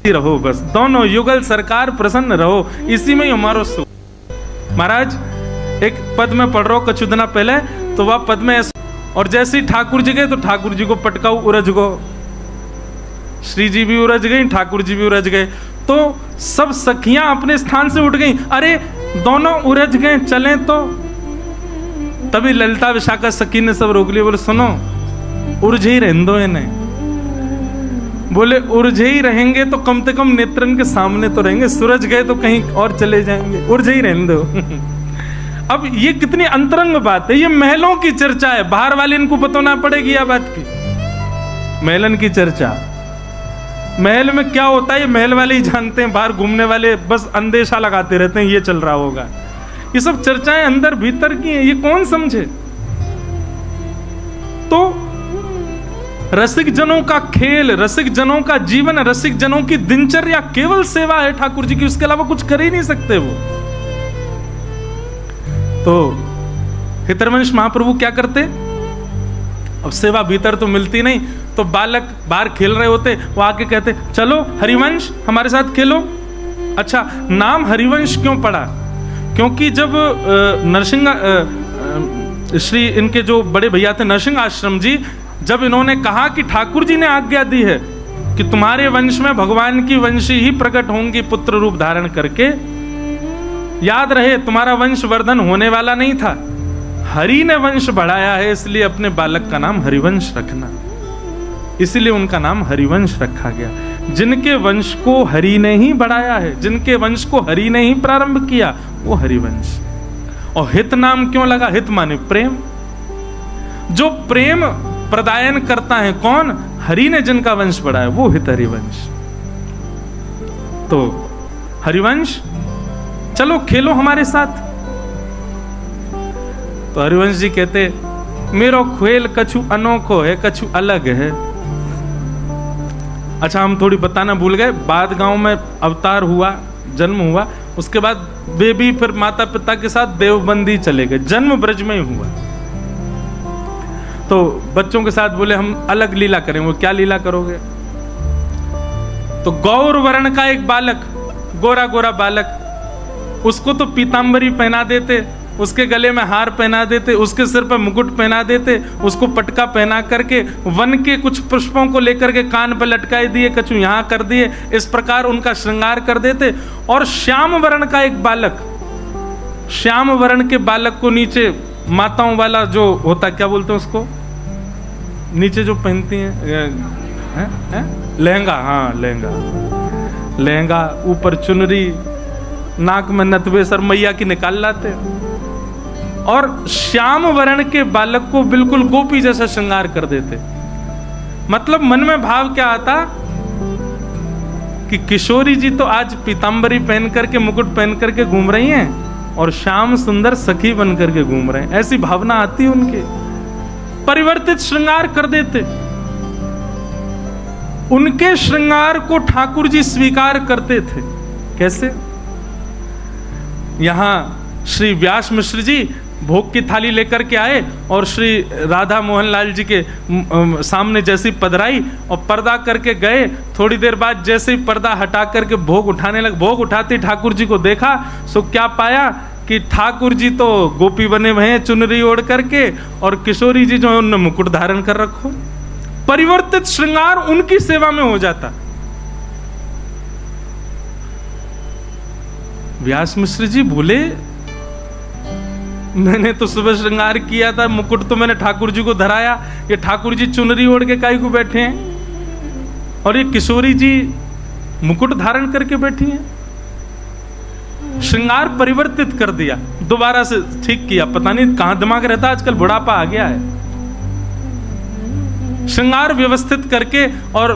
रहो बस, दोनों युगल सरकार प्रसन्न रहो, इसी में ही हमारा सुख। महाराज एक पद में पढ़ रहा हूं कुछ दिना पहले, तो वह पद में ऐसा, और जैसे ही ठाकुर जी गए तो ठाकुर जी को पटकाऊ उरझ गो, श्री जी भी उरझ गई, ठाकुर जी भी उरझ गए, तो सब सखियां अपने स्थान से उठ गई। अरे दोनों उरझ गए, चलें तो। तभी ललिता विशाखा सखी ने सब रोक लिया, बोले सुनो उर्झे ही रहने दो इन्हें। बोले उर्झे ही रहेंगे तो कम से कम नेत्रन के सामने तो रहेंगे, सूरज गए तो कहीं और चले जाएंगे, उर्झे ही रहने दो। अब ये कितनी अंतरंग बात है, ये महलों की चर्चा है, बाहर वाले इनको पता ना पड़ेगी यह बात की। महलन की चर्चा, महल में क्या होता है ये महल वाले ही जानते हैं, बाहर घूमने वाले बस अंदेशा लगाते रहते हैं ये चल रहा होगा। ये सब चर्चाएं अंदर भीतर की हैं, ये कौन समझे। तो रसिक जनों का खेल, रसिक जनों का जीवन, रसिक जनों की दिनचर्या केवल सेवा है ठाकुर जी की, उसके अलावा कुछ कर ही नहीं सकते वो। तो हितरवंश महाप्रभु क्या करते, अब सेवा भीतर तो मिलती नहीं, तो बालक बाहर खेल रहे होते, वो आके कहते चलो हरिवंश हमारे साथ खेलो। अच्छा, नाम हरिवंश क्यों पड़ा? क्योंकि जब नरसिंह श्री इनके जो बड़े भैया थे नरसिंह आश्रम जी, जब इन्होंने कहा कि ठाकुर जी ने आज्ञा दी है कि तुम्हारे वंश में भगवान की वंशी ही प्रकट होंगी पुत्र रूप धारण करके, याद रहे तुम्हारा वंश वर्धन होने वाला नहीं था, हरि ने वंश बढ़ाया है, इसलिए अपने बालक का नाम हरिवंश रखना। इसलिए उनका नाम हरिवंश रखा गया। जिनके वंश को हरि ने ही बढ़ाया है, जिनके वंश को हरि ने ही प्रारंभ किया, वो हरिवंश। और हित नाम क्यों लगा? हित माने प्रेम। जो प्रेम प्रदायन करता है कौन? हरि ने जिनका वंश बढ़ाया, वो हित हरिवंश। तो हरिवंश चलो खेलो हमारे साथ। तो हरिवंश जी कहते मेरो खेल कछु अनोखो है, कछु अलग है। अच्छा, हम थोड़ी बताना भूल गए, बाद गांव में अवतार हुआ, जन्म हुआ, उसके बाद वे भी फिर माता पिता के साथ देवबंदी चले गए, जन्म ब्रज में ही हुआ। तो बच्चों के साथ बोले हम अलग लीला करें। वो क्या लीला करोगे? तो गौर वर्ण का एक बालक, गोरा गोरा बालक, उसको तो पीतांबरी पहना देते, उसके गले में हार पहना देते, उसके सिर पर मुकुट पहना देते, उसको पटका पहना करके वन के कुछ पुष्पों को लेकर के कान पर लटकाए दिए, कछु यहाँ कर दिए, इस प्रकार उनका श्रृंगार कर देते। और श्याम वर्ण का एक बालक, श्याम वर्ण के बालक को नीचे माताओं वाला जो होता, क्या बोलते हैं उसको, नीचे जो पहनती हैं लहंगा, हाँ लहंगा, लहंगा, ऊपर चुनरी, नाक में नथवे सर मैया की निकाल लाते और श्याम वर्ण के बालक को बिल्कुल गोपी जैसा श्रृंगार कर देते। मतलब मन में भाव क्या आता कि किशोरी जी तो आज पीतांबरी पहन करके मुकुट पहन करके घूम रही हैं और श्याम सुंदर सखी बन करके घूम रहे हैं, ऐसी भावना आती उनके। परिवर्तित श्रृंगार कर देते। उनके श्रृंगार को ठाकुर जी स्वीकार करते थे। कैसे? यहां श्री व्यास मिश्र जी भोग की थाली लेकर के आए और श्री राधा मोहन लाल जी के सामने जैसी पधराई और पर्दा करके गए। थोड़ी देर बाद जैसे ही पर्दा हटा करके भोग उठाने लगे, भोग उठाते ठाकुर जी को देखा सो क्या पाया कि ठाकुर जी तो गोपी बने हुए हैं चुनरी ओढ़ करके और किशोरी जी जो है उन्होंने मुकुट धारण कर रखो। परिवर्तित श्रृंगार उनकी सेवा में हो जाता। व्यास मिश्र जी बोले मैंने तो सुबह श्रृंगार किया था, मुकुट तो मैंने ठाकुर जी को धराया, ये ठाकुर जी चुनरी ओढ़ के काई को बैठे हैं और ये किशोरी जी मुकुट धारण करके बैठी हैं। श्रृंगार परिवर्तित कर दिया, दोबारा से ठीक किया। पता नहीं कहां दिमाग रहता, आजकल बुढ़ापा आ गया है। श्रृंगार व्यवस्थित करके और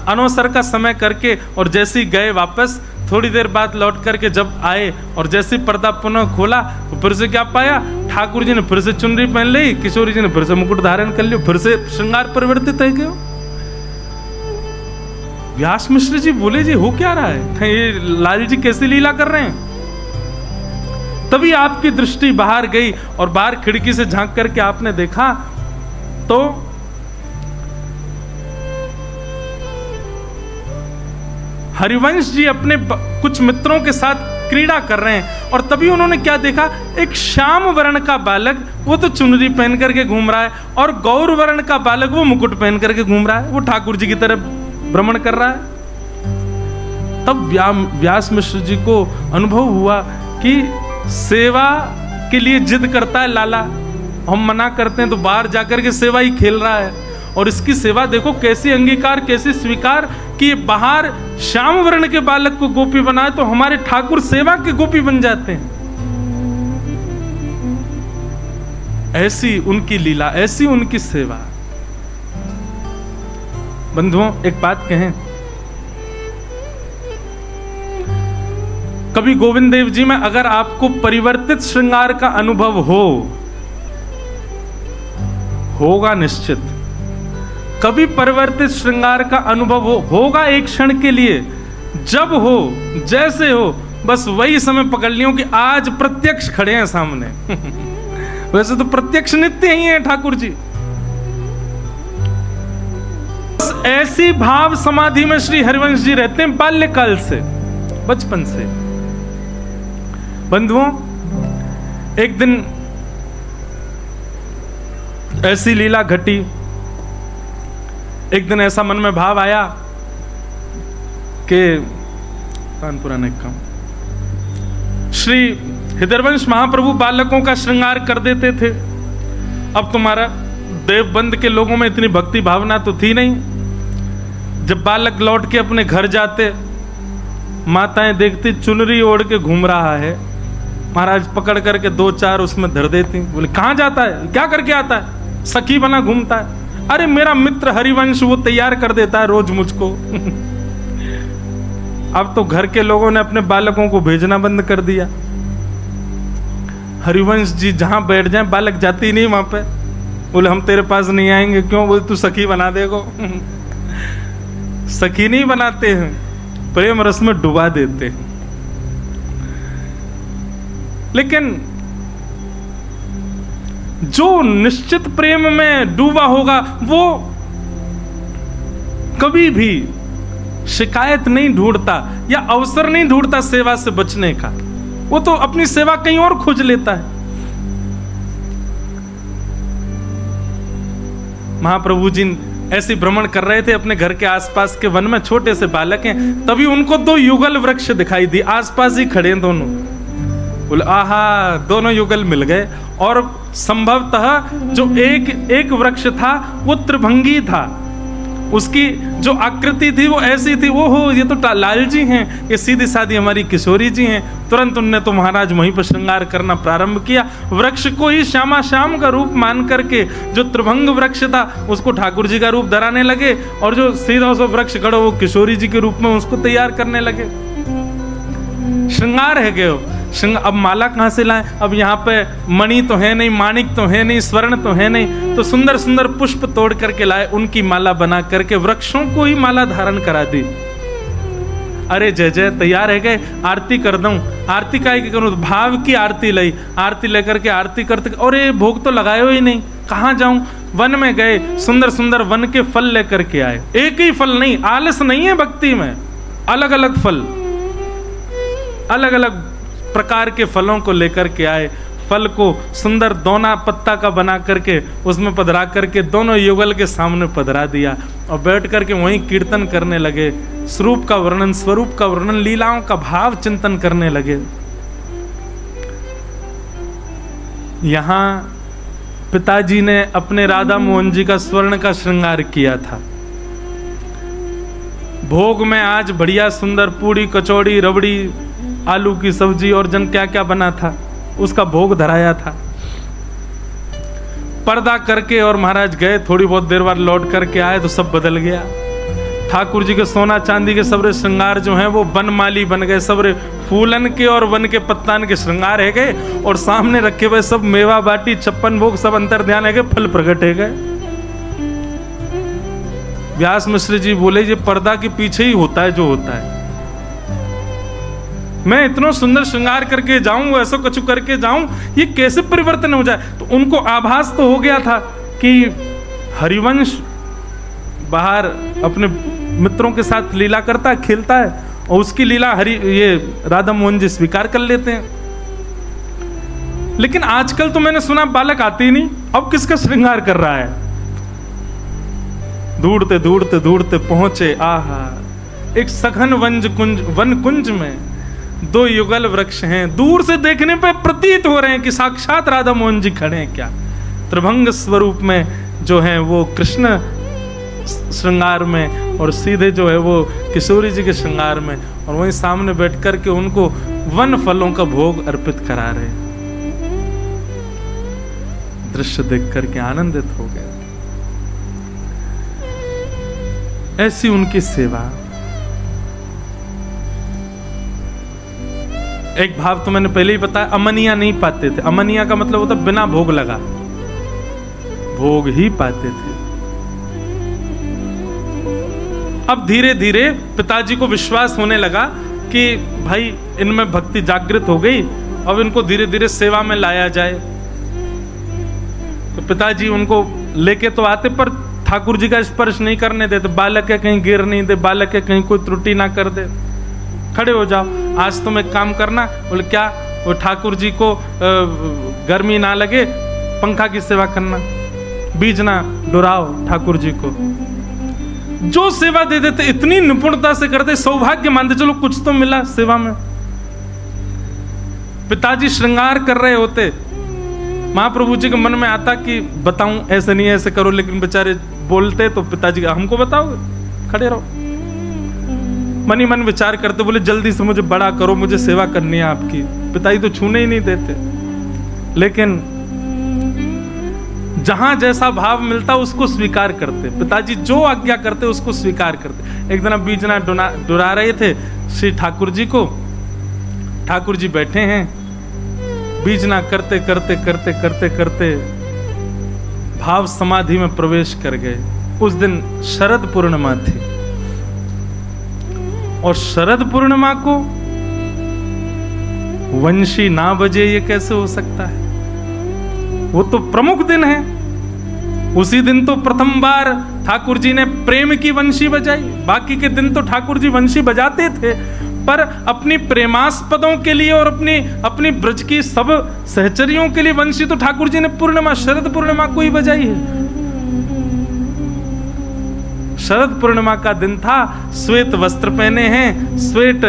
अनवसर का समय करके और जैसे ही गए वापस, थोड़ी देर बाद लौट करके जब आए और जैसे पर्दा पुनः खोला तो फिर से क्या पाया, ठाकुर जी ने फिर से चुनरी पहन ली, किशोरी जी ने फिर से मुकुट धारण कर लिया, फिर से श्रृंगार परिवर्तित है क्यों? व्यास मिश्र जी बोले जी हो क्या रहा है, ये लाल जी कैसी लीला कर रहे हैं? तभी आपकी दृष्टि बाहर गई और बाहर खिड़की से झांक करके आपने देखा तो हरिवंश जी अपने कुछ मित्रों के साथ क्रीड़ा कर रहे हैं और तभी उन्होंने क्या देखा, एक श्याम वर्ण का बालक वो तो चुनरी पहन करके घूम रहा है और गौर वर्ण का बालक वो मुकुट पहन करके घूम रहा है, वो ठाकुर जी की तरफ भ्रमण कर रहा है। तब व्यास मिश्र जी को अनुभव हुआ कि सेवा के लिए जिद करता है लाला, हम मना करते हैं तो बाहर जाकर के सेवा ही खेल रहा है और इसकी सेवा देखो कैसी अंगीकार कैसी स्वीकार कि बाहर श्याम वर्ण के बालक को गोपी बनाए तो हमारे ठाकुर सेवा के गोपी बन जाते हैं। ऐसी उनकी लीला, ऐसी उनकी सेवा। बंधुओं एक बात कहें, कभी गोविंद देव जी में अगर आपको परिवर्तित श्रृंगार का अनुभव होगा निश्चित, कभी परिवर्तित श्रृंगार का अनुभव होगा एक क्षण के लिए, जब हो जैसे हो बस वही समय पकड़ लियो कि आज प्रत्यक्ष खड़े हैं सामने। वैसे तो प्रत्यक्ष नित्य ही है ठाकुर जी। ऐसी भाव समाधि में श्री हरिवंश जी रहते हैं बाल्यकाल से, बचपन से। बंधुओं एक दिन ऐसी लीला घटी, एक दिन ऐसा मन में भाव आया कि कानपुरा ने कहा श्री हृदयवंश महाप्रभु बालकों का श्रृंगार कर देते थे। अब तुम्हारा देवबंद के लोगों में इतनी भक्ति भावना तो थी नहीं। जब बालक लौट के अपने घर जाते, माताएं देखती चुनरी ओढ़ के घूम रहा है, महाराज पकड़ करके 2-4 उसमें धर देती। बोले कहां जाता है, क्या करके आता है? सखी बना घूमता है। अरे मेरा मित्र हरिवंश वो तैयार कर देता है रोज मुझको। अब तो घर के लोगों ने अपने बालकों को भेजना बंद कर दिया। हरिवंश जी जहां बैठ जाए बालक जाती ही नहीं वहां पे। बोले हम तेरे पास नहीं आएंगे। क्यों? बोले तू सखी बना देगो। सखी नहीं बनाते हैं, प्रेम रस में डुबा देते हैं। लेकिन जो निश्चित प्रेम में डूबा होगा वो कभी भी शिकायत नहीं ढूंढता या अवसर नहीं ढूंढता सेवा से बचने का। वो तो अपनी सेवा कहीं और खोज लेता है। महाप्रभु जी ऐसे भ्रमण कर रहे थे अपने घर के आसपास के वन में, छोटे से बालक हैं। तभी उनको 2 युगल वृक्ष दिखाई दी, आसपास ही खड़े हैं दोनों। बोले आहा, दोनों युगल मिल गए। और संभवतः जो एक वृक्ष था वो त्रिभंगी था उसकी जो आकृति थी वो ऐसी थी, वो हो ये तो लाल जी हैं, ये सीधी सादी हमारी किशोरी जी हैं। तुरंत उनने तो महाराज वहीं पर श्रृंगार करना प्रारंभ किया। वृक्ष को ही श्यामा श्याम का रूप मान करके जो त्रिभंग वृक्ष था उसको ठाकुर जी का रूप धराने लगे, और जो सीधा सो वृक्ष खड़ो वो किशोरी जी के रूप में उसको तैयार करने लगे। श्रृंगार है गयो। अब माला कहाँ से लाएं? अब यहाँ पे मणि तो है नहीं, माणिक तो है नहीं, स्वर्ण तो है नहीं, तो सुंदर सुंदर पुष्प तोड़ करके लाए, उनकी माला बना करके वृक्षों को ही माला धारण करा दी। अरे जय जय, तैयार है गए, आरती कर दूं। आरती काय की करूं? भाव की आरती लाई, आरती लेकर के आरती करते, और ये भोग तो लगायो ही नहीं, कहाँ जाऊं? वन में गए, सुंदर सुंदर वन के फल लेकर के आए। एक ही फल नहीं, आलस नहीं है भक्ति में, अलग अलग फल, अलग अलग प्रकार के फलों को लेकर के आए। फल को सुंदर दोना पत्ता का बना करके उसमें पधरा करके दोनों युगल के सामने पधरा दिया, और बैठ करके वहीं कीर्तन करने लगे, स्वरूप का वर्णन, स्वरूप का वर्णन, लीलाओं का भाव चिंतन करने लगे। यहां पिताजी ने अपने राधा मोहन जी का स्वर्ण का श्रृंगार किया था। भोग में आज बढ़िया सुंदर पूड़ी, कचौड़ी, रबड़ी, आलू की सब्जी और जन क्या क्या बना था, उसका भोग धराया था। पर्दा करके और महाराज गए, थोड़ी बहुत देर बाद लौट करके आए तो सब बदल गया। ठाकुर जी के सोना चांदी के सबरे श्रृंगार जो हैं वो बनमाली बन गए, सबरे फूलन के और वन के पत्तान के श्रृंगार है गए, और सामने रखे हुए सब मेवा बाटी, 56 भोग, सब अंतर ध्यान है गए, फल प्रकट है गए। व्यास मिश्र जी बोले ये पर्दा के पीछे ही होता है जो होता है। मैं इतना सुंदर श्रृंगार करके जाऊं, ऐसा कछु करके जाऊं, ये कैसे परिवर्तन हो जाए? तो उनको आभास तो हो गया था कि हरिवंश बाहर अपने मित्रों के साथ लीला करता है, खेलता है, और उसकी लीला ये राधा मोहन जी स्वीकार कर लेते हैं। लेकिन आजकल तो मैंने सुना बालक आते ही नहीं, अब किसका श्रृंगार कर रहा है? दौड़ते दौड़ते दौड़ते पहुंचे, आहा, एक सघन वन कुंज में 2 युगल वृक्ष हैं। दूर से देखने पे प्रतीत हो रहे हैं कि साक्षात राधा मोहन जी खड़े हैं। क्या त्रिभंग स्वरूप में जो है वो कृष्ण श्रृंगार में, और सीधे जो है वो किशोरी जी के श्रृंगार में, और वहीं सामने बैठ कर के उनको वन फलों का भोग अर्पित करा रहे। दृश्य देख करके आनंदित हो गए। ऐसी उनकी सेवा। एक भाव तो मैंने पहले ही बताया, अमनिया नहीं पाते थे। अमनिया का मतलब होता बिना भोग लगा, भोग ही पाते थे। अब धीरे धीरे पिताजी को विश्वास होने लगा कि भाई इनमें भक्ति जागृत हो गई, अब इनको धीरे धीरे सेवा में लाया जाए। तो पिताजी उनको लेके तो आते, पर ठाकुर जी का स्पर्श नहीं करने देते। बालक है कहीं गिर नहीं दे, बालक है कहीं कोई त्रुटि ना कर दे, खड़े हो जाओ, आज तुम एक काम करना। बोले क्या? वो ठाकुर जी को गर्मी ना लगे, पंखा की सेवा करना, बीज ना डुराओ ठाकुर जी को। जो सेवा दे देते इतनी निपुणता से करते, सौभाग्य मानते, चलो कुछ तो मिला सेवा में। पिताजी श्रृंगार कर रहे होते, महाप्रभु जी के मन में आता कि बताऊं, ऐसे नहीं ऐसे करो, लेकिन बेचारे बोलते तो पिताजी हमको बताओगे, खड़े रहो। मनी मन विचार करते, बोले जल्दी से मुझे बड़ा करो, मुझे सेवा करनी है आपकी। पिताजी तो छूने ही नहीं देते, लेकिन जहां जैसा भाव मिलता उसको स्वीकार करते। पिताजी जो आज्ञा करते उसको स्वीकार करते। एक दिन बीजना डुरा रहे थे श्री ठाकुर जी को। ठाकुर जी बैठे हैं, बीजना करते करते करते करते करते भाव समाधि में प्रवेश कर गए। उस दिन शरद पूर्णिमा थी, और शरद पूर्णिमा को वंशी ना बजे ये कैसे हो सकता है? वो तो प्रमुख दिन है। उसी दिन तो प्रथम बार ठाकुर जी ने प्रेम की वंशी बजाई। बाकी के दिन तो ठाकुर जी वंशी बजाते थे, पर अपनी प्रेमास्पदों के लिए और अपनी ब्रज की सब सहचरियों के लिए वंशी तो ठाकुर जी ने पूर्णिमा, शरद पूर्णिमा को ही बजाई है। शरद पूर्णिमा का दिन था, श्वेत वस्त्र पहने हैं, श्वेत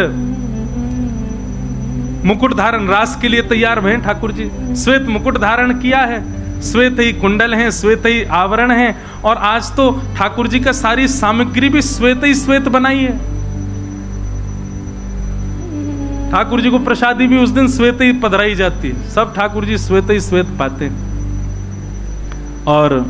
मुकुट धारण, रास के लिए तैयार हुए ठाकुर जी। श्वेत मुकुट धारण किया है, श्वेत ही कुंडल हैं, श्वेत ही आवरण हैं, और आज तो ठाकुर जी का सारी सामग्री भी श्वेत ही श्वेत बनाई है। ठाकुर जी को प्रसादी भी उस दिन श्वेत ही पधराई जाती है, सब ठाकुर जी श्वेत ही श्वेत पाते हैं। और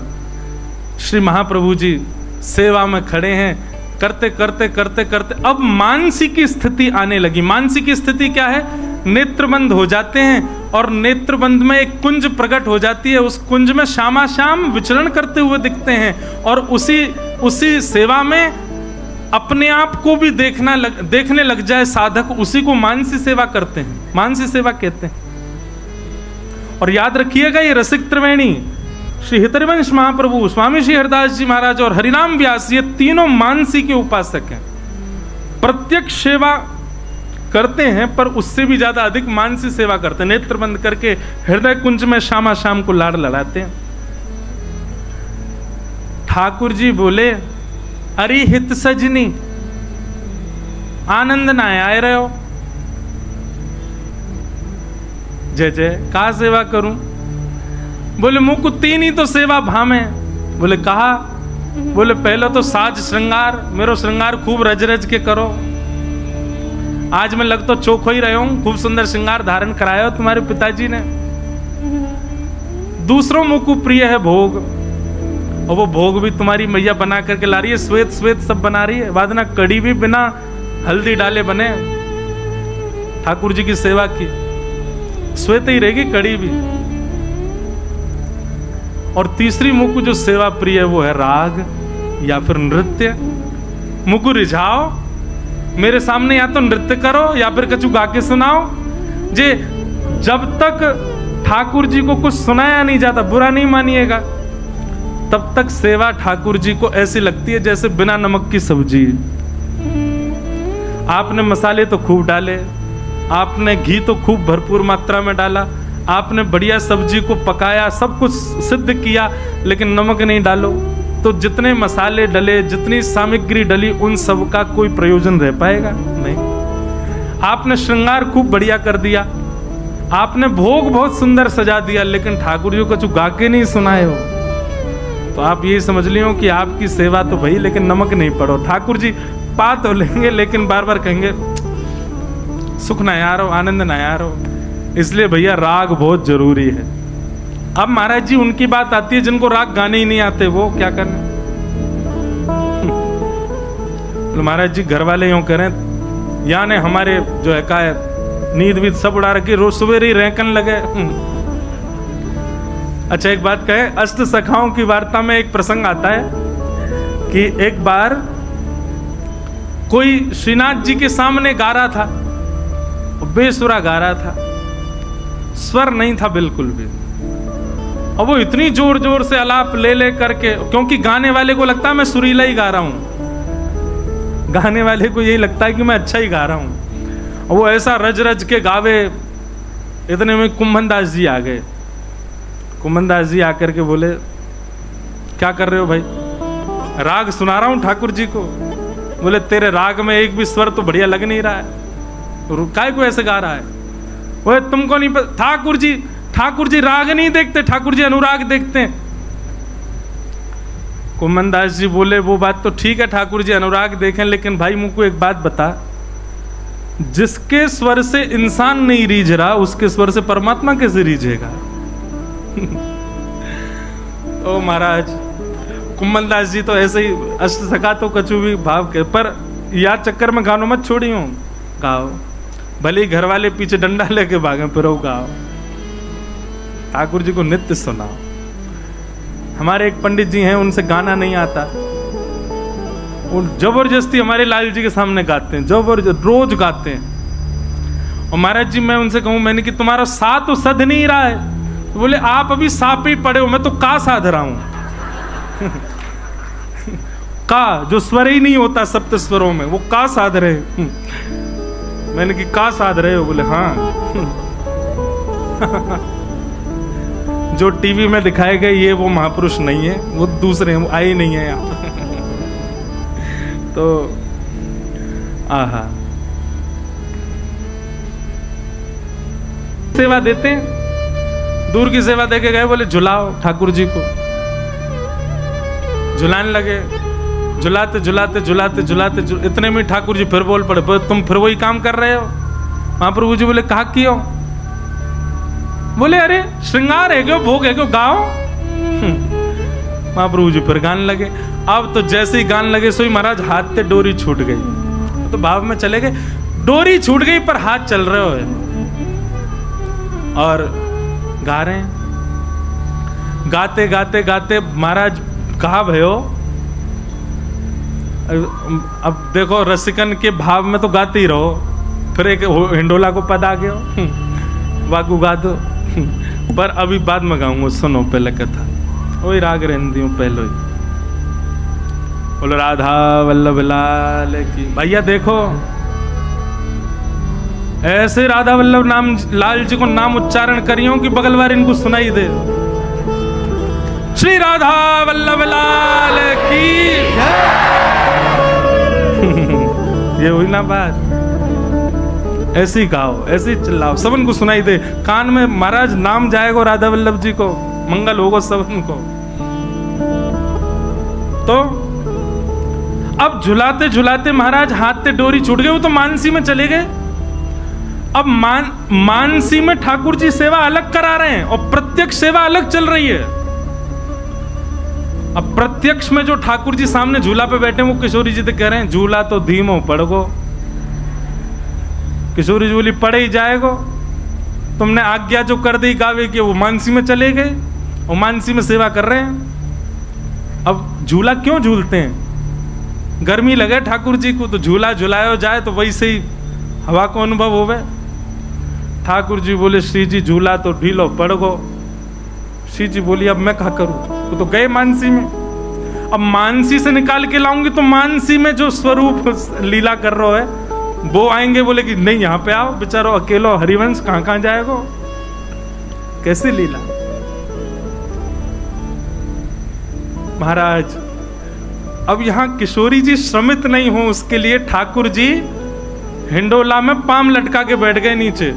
श्री महाप्रभु जी सेवा में खड़े हैं, करते करते करते करते अब मानसी की स्थिति आने लगी। मानसी की स्थिति क्या है? नेत्रबंद हो जाते हैं और नेत्रबंद में एक कुंज प्रकट हो जाती है। उस कुंज में श्यामा श्याम विचरण करते हुए दिखते हैं और उसी सेवा में अपने आप को भी देखने लग जाए साधक, उसी को मानसी सेवा करते हैं, मानसी सेवा कहते हैं। और याद रखिएगा, ये रसिक त्रिवेणी श्री हितरिवंश महाप्रभु, स्वामी श्री हरिदास जी महाराज और हरिनाम व्यास, ये तीनों मानसी के उपासक हैं। प्रत्यक्ष सेवा करते हैं पर उससे भी ज्यादा अधिक मानसी सेवा करते हैं। नेत्र बंद करके हृदय कुंज में श्यामा श्याम को लाड़ लड़ाते हैं। ठाकुर जी बोले, अरे हित सजनी, आनंद ना आए रहे हो, जय जय कहा सेवा करूं? बोले मुँह को तीन ही तो सेवा भामे। बोले कहा? बोले पहले तो साज श्रृंगार, मेरो श्रृंगार खूब रज रज के करो। आज मैं लग तो चोखो ही रहे हूं, खूब सुंदर श्रृंगार धारण कराया हो तुम्हारे पिताजी ने। दूसरों मुँह को प्रिय है भोग, और वो भोग भी तुम्हारी मैया बना करके ला रही है, श्वेत श्वेत सब बना रही है। वादना कड़ी भी बिना हल्दी डाले बने। ठाकुर जी की सेवा की, श्वेत ही रहेगी कड़ी भी। और तीसरी मुकु जो सेवा प्रिय है वो है राग या फिर नृत्य। मुकु रिझाओ, मेरे सामने या तो नृत्य करो या फिर कछु गा के सुनाओ। जे जब तक ठाकुर जी को कुछ सुनाया नहीं जाता, बुरा नहीं मानिएगा, तब तक सेवा ठाकुर जी को ऐसी लगती है जैसे बिना नमक की सब्जी। आपने मसाले तो खूब डाले, आपने घी तो खूब भरपूर मात्रा में डाला, आपने बढ़िया सब्जी को पकाया, सब कुछ सिद्ध किया, लेकिन नमक नहीं डालो तो जितने मसाले डले, जितनी सामग्री डली, उन सब का कोई प्रयोजन रह पाएगा? नहीं। आपने श्रृंगार खूब बढ़िया कर दिया, आपने भोग बहुत सुंदर सजा दिया, लेकिन ठाकुर जी को कुछ गा के नहीं सुनाए हो, तो आप यही समझ लियो कि आपकी सेवा तो भई, लेकिन नमक नहीं पड़ो। ठाकुर जी पा तो लेंगे, लेकिन बार बार कहेंगे सुख ना यार हो, आनंद ना यार हो। इसलिए भैया राग बहुत जरूरी है। अब महाराज जी उनकी बात आती है जिनको राग गाने ही नहीं आते, वो क्या करने? तो महाराज जी घर वाले यूं करें, यानी हमारे जो है का नींद वीद सब उड़ा रखी, रोज सवेरे ही रैंकन लगे। अच्छा एक बात कहे, अष्ट सखाओं की वार्ता में एक प्रसंग आता है कि एक बार कोई श्रीनाथ जी के सामने गा रहा था, बेसुरा गा रहा था, स्वर नहीं था बिल्कुल भी, और वो इतनी जोर जोर से आलाप ले करके, क्योंकि गाने वाले को लगता है मैं सुरीला ही गा रहा हूं, गाने वाले को यही लगता है कि मैं अच्छा ही गा रहा हूं, और वो ऐसा रज रज के गावे। इतने में कुंभन दास जी आ गए। कुंभन दास जी आकर के बोले, क्या कर रहे हो भाई? राग सुना रहा हूं ठाकुर जी को। बोले तेरे राग में एक भी स्वर तो बढ़िया लग नहीं रहा है, काय को ऐसे गा रहा है? वो तुमको नहीं पता, ठाकुर जी राग नहीं देखते, ठाकुर जी अनुराग देखते हैं। कुंभन दास जी बोले, वो बात तो ठीक है, ठाकुर जी अनुराग देखें, लेकिन भाई मुझको एक बात बता, जिसके स्वर से इंसान नहीं रीझ रहा, उसके स्वर से परमात्मा कैसे रीझेगा? ओ महाराज, कुंभन दास जी तो ऐसे ही अष्ट सखा तो कछु भी भाव के, पर याद चक्कर में गानों मत छोड़ी हूं, गाओ, भले ही घर वाले पीछे डंडा लेके भागे, फिर गाओ, ठाकुर जी को नित्य सुनाओ। हमारे एक पंडित जी हैं, उनसे गाना नहीं आता, वो जबरदस्ती हमारे लाल जी के सामने गाते हैं, जबरदस्त रोज गाते हैं। और महाराज जी मैं उनसे कहूं, मैंने कि तुम्हारा सा तो सध नहीं रहा है, तो बोले आप अभी सा पे ही पड़े हो, मैं तो का साध रहा हूं। का जो स्वर ही नहीं होता सप्त स्वरों में, वो का साध रहे। मैंने कि का साध रहे हो? बोले हाँ। जो टीवी में दिखाए गए ये वो महापुरुष नहीं है, वो दूसरे हैं, वो आए नहीं है यहाँ। तो आहा, सेवा देते हैं, दूर की सेवा देके गए, बोले झुलाओ ठाकुर जी को। झुलाने लगे, झुलाते झुलाते झुलाते झुलाते इतने में ठाकुर जी फिर बोल पड़े, तुम फिर वही काम कर रहे हो। महाप्रभु जी बोले कहा कियो? बोले अरे श्रृंगार है क्यों, भोग है क्यों, गाओ। महाप्रभु जी फिर गाने लगे। अब तो जैसे ही गाने लगे सोई महाराज हाथ से डोरी छूट गई, तो भाव में चले गए। डोरी छूट गई पर हाथ चल रहे हो और गा रहे हैं। गाते गाते गाते महाराज कहा भयो, अब देखो रसिकन के भाव में तो गाते ही रहो, फिर एक हिंडोला को पद आ गया वागू गा दो। पर अभी बाद में गाऊंगा, सुनो पहले कथा। वही राग रहती हूँ पहले ही। बोलो राधा वल्लभ लाल की। भैया देखो ऐसे राधा वल्लभ नाम लाल जी को नाम उच्चारण करियो कि बगल वाले इनको सुनाई दे। श्री राधा वल्लभ लाल की। ये हुई ना बात। ऐसे ही गाओ, ऐसे ही चिल्लाओ, सबन को सुनाई दे कान में। महाराज नाम जाएगा राधा वल्लभ जी को, मंगल होगा सबन को। तो अब झुलाते झुलाते महाराज हाथ से डोरी छूट गई, वो तो मानसी में चले गए। अब मानसी में ठाकुर जी सेवा अलग करा रहे हैं और प्रत्यक्ष सेवा अलग चल रही है। अब प्रत्यक्ष में जो ठाकुर जी सामने झूला पे बैठे वो किशोरी जी तो कह रहे हैं झूला तो धीमो पड़गो। किशोरी जी बोली पड़े ही जाएगो, तुमने आज्ञा जो कर दी गावे की। वो मानसी में चले गए और मानसी में सेवा कर रहे हैं। अब झूला क्यों झूलते हैं? गर्मी लगे ठाकुर जी को तो झूला झुलाया जाए तो वैसे ही हवा को अनुभव होवे। ठाकुर जी बोले श्री जी झूला तो ढीलो पड़ गो। श्री जी बोली अब मैं क्या करूं, तो गए मानसी में। अब मानसी से निकाल के लाऊंगी तो मानसी में जो स्वरूप लीला कर रहा है वो आएंगे, बोले कि नहीं यहाँ पे आओ, बेचारो अकेलो हरिवंश कहां कहां जाएगा, कैसी लीला। महाराज अब यहां किशोरी जी श्रमित नहीं हो, उसके लिए ठाकुर जी हिंडोला में पाम लटका के बैठ गए नीचे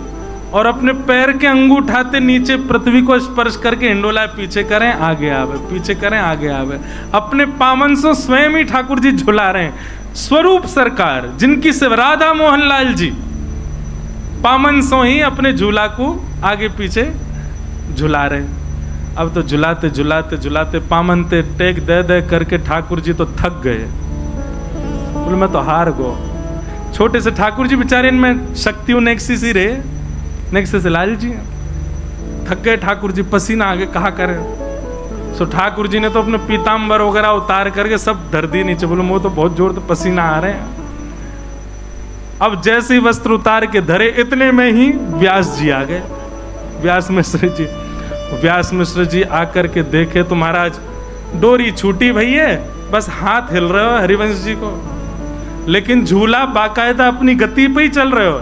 और अपने पैर के अंगूठाते नीचे पृथ्वी को स्पर्श करके हिंडोला पीछे करें आगे आवे, पीछे करें आगे आवे। अपने पामन से स्वयं ही ठाकुर जी झुला रहे हैं। स्वरूप सरकार जिनकी से राधा मोहन लाल जी पामन सो ही अपने झूला को आगे पीछे झुला रहे हैं। अब तो झुलाते झुलाते झुलाते पामन ते टेक दे दे करके ठाकुर जी तो थक गए। बोले मैं तो हार गो। छोटे से ठाकुर जी बेचारे इनमें शक्ति नेक्सी सी रहे, नेक्सी से लाल जी थक गए। ठाकुर जी पसीना आगे कहा करें। सो ठाकुर जी ने तो अपने पीताम्बर वगैरह उतार करके सब धर दिए नीचे। बोले वो तो बहुत जोर तो पसीना आ रहे हैं। अब जैसे ही वस्त्र उतार के धरे इतने में ही व्यास जी आ गए। व्यास मिश्र जी आकर के देखे तो महाराज डोरी छूटी भैया, बस हाथ हिल रहे हो हरिवंश जी को, लेकिन झूला बाकायदा अपनी गति पे ही चल रहे हो।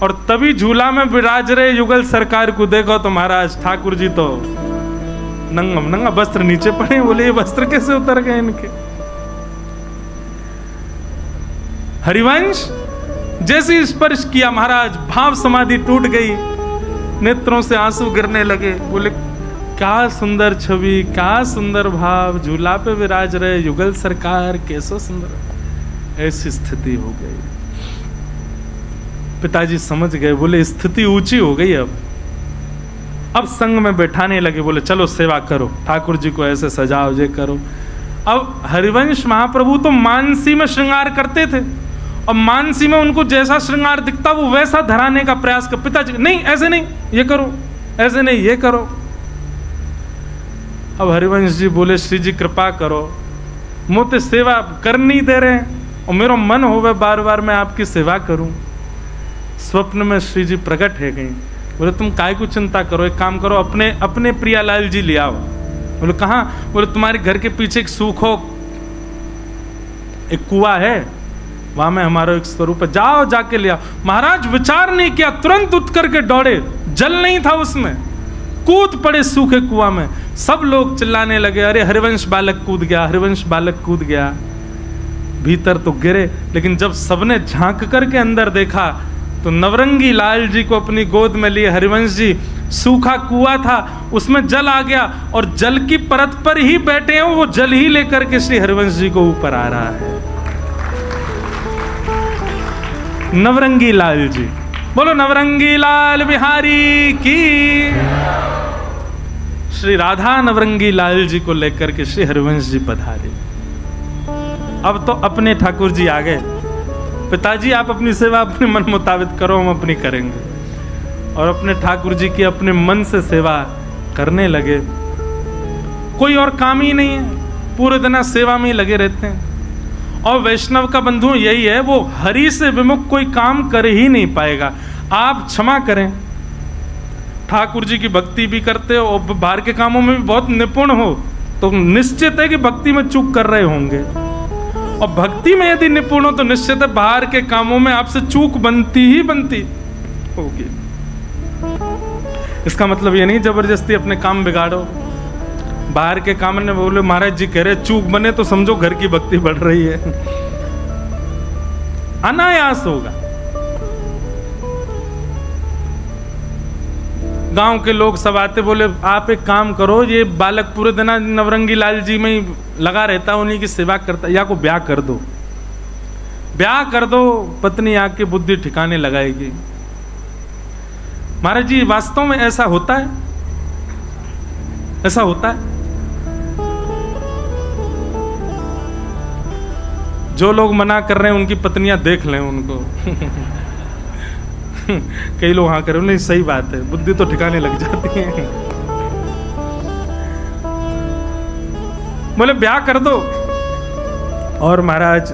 और तभी झूला में विराज रहे युगल सरकार को देखो तो महाराज ठाकुर जी तो नंगा वस्त्र नीचे पड़े। बोले ये वस्त्र कैसे उतर गए इनके। हरिवंश जैसे स्पर्श किया महाराज भाव समाधि टूट गई, नेत्रों से आंसू गिरने लगे। बोले क्या सुंदर छवि, क्या सुंदर भाव, झूला पे विराज रहे युगल सरकार, कैसो सुंदर। ऐसी स्थिति हो गई। पिताजी समझ गए, बोले स्थिति ऊंची हो गई। अब संग में बैठाने लगे। बोले चलो सेवा करो, ठाकुर जी को ऐसे सजाओ, ये करो। अब हरिवंश महाप्रभु तो मानसी में श्रृंगार करते थे और मानसी में उनको जैसा श्रृंगार दिखता वो वैसा धराने का प्रयास कर। पिताजी नहीं ऐसे नहीं, ये करो, ऐसे नहीं, ये करो। अब हरिवंश जी बोले श्री जी कृपा करो, मुझे सेवा कर नहीं दे रहे और मेरा मन होवे बार बार मैं आपकी सेवा करूं। स्वप्न में श्री जी प्रकट है गई। बोले तुम काय को चिंता करो, एक काम करो, अपने प्रियालाल जी ले आओ। बोले कहाँ? बोले तुम्हारे घर के पीछे एक सूखो एक कुआं है, वहां में हमारा एक स्वरूप है, जाओ जाके ले आओ। महाराज विचार नहीं किया, तुरंत उठ करके दौड़े। जल नहीं था उसमें, कूद पड़े सूखे कुआं में। सब लोग चिल्लाने लगे अरे हरिवंश बालक कूद गया, हरिवंश बालक कूद गया। भीतर तो गिरे, लेकिन जब सबने झांक करके अंदर देखा तो नवरंगी लाल जी को अपनी गोद में लिए हरिवंश जी सूखा कुआं था, उसमें जल आ गया और जल की परत पर ही बैठे हैं, वो जल ही लेकर के श्री हरिवंश जी को ऊपर आ रहा है। नवरंगी लाल जी, बोलो नवरंगी लाल बिहारी की। श्री राधा नवरंगी लाल जी को लेकर के श्री हरिवंश जी पधारे। अब तो अपने ठाकुर जी आ गए, पिताजी आप अपनी सेवा अपने मन मुताबिक करो, हम अपनी करेंगे। और अपने ठाकुर जी की अपने मन से सेवा करने लगे। कोई और काम ही नहीं है, पूरे दिन सेवा में ही लगे रहते हैं। और वैष्णव का बंधु यही है, वो हरि से विमुख कोई काम कर ही नहीं पाएगा। आप क्षमा करें, ठाकुर जी की भक्ति भी करते हो और बाहर के कामों में भी बहुत निपुण हो, तो निश्चित है कि भक्ति में चूक कर रहे होंगे। और भक्ति में यदि निपुण हो तो निश्चित है बाहर के कामों में आपसे चूक बनती ही बनती होगी। इसका मतलब ये नहीं जबरदस्ती अपने काम बिगाड़ो। बाहर के काम ने बोले महाराज जी कह रहे चूक बने तो समझो घर की भक्ति बढ़ रही है। अनायास होगा। गांव के लोग सब आते, बोले आप एक काम करो, ये बालक पूरे दिन नवरंगी लाल जी में ही लगा रहता, उन्हीं की सेवा करता, या को ब्याह कर दो, ब्याह कर दो, पत्नी आके बुद्धि ठिकाने लगाएगी। महाराज जी वास्तव में ऐसा होता है? ऐसा होता है? जो लोग मना कर रहे हैं उनकी पत्नियां देख लें उनको। कई लोग हाँ करें, नहीं सही बात है, बुद्धि तो ठिकाने लग जाती है। बोले ब्याह कर दो। और महाराज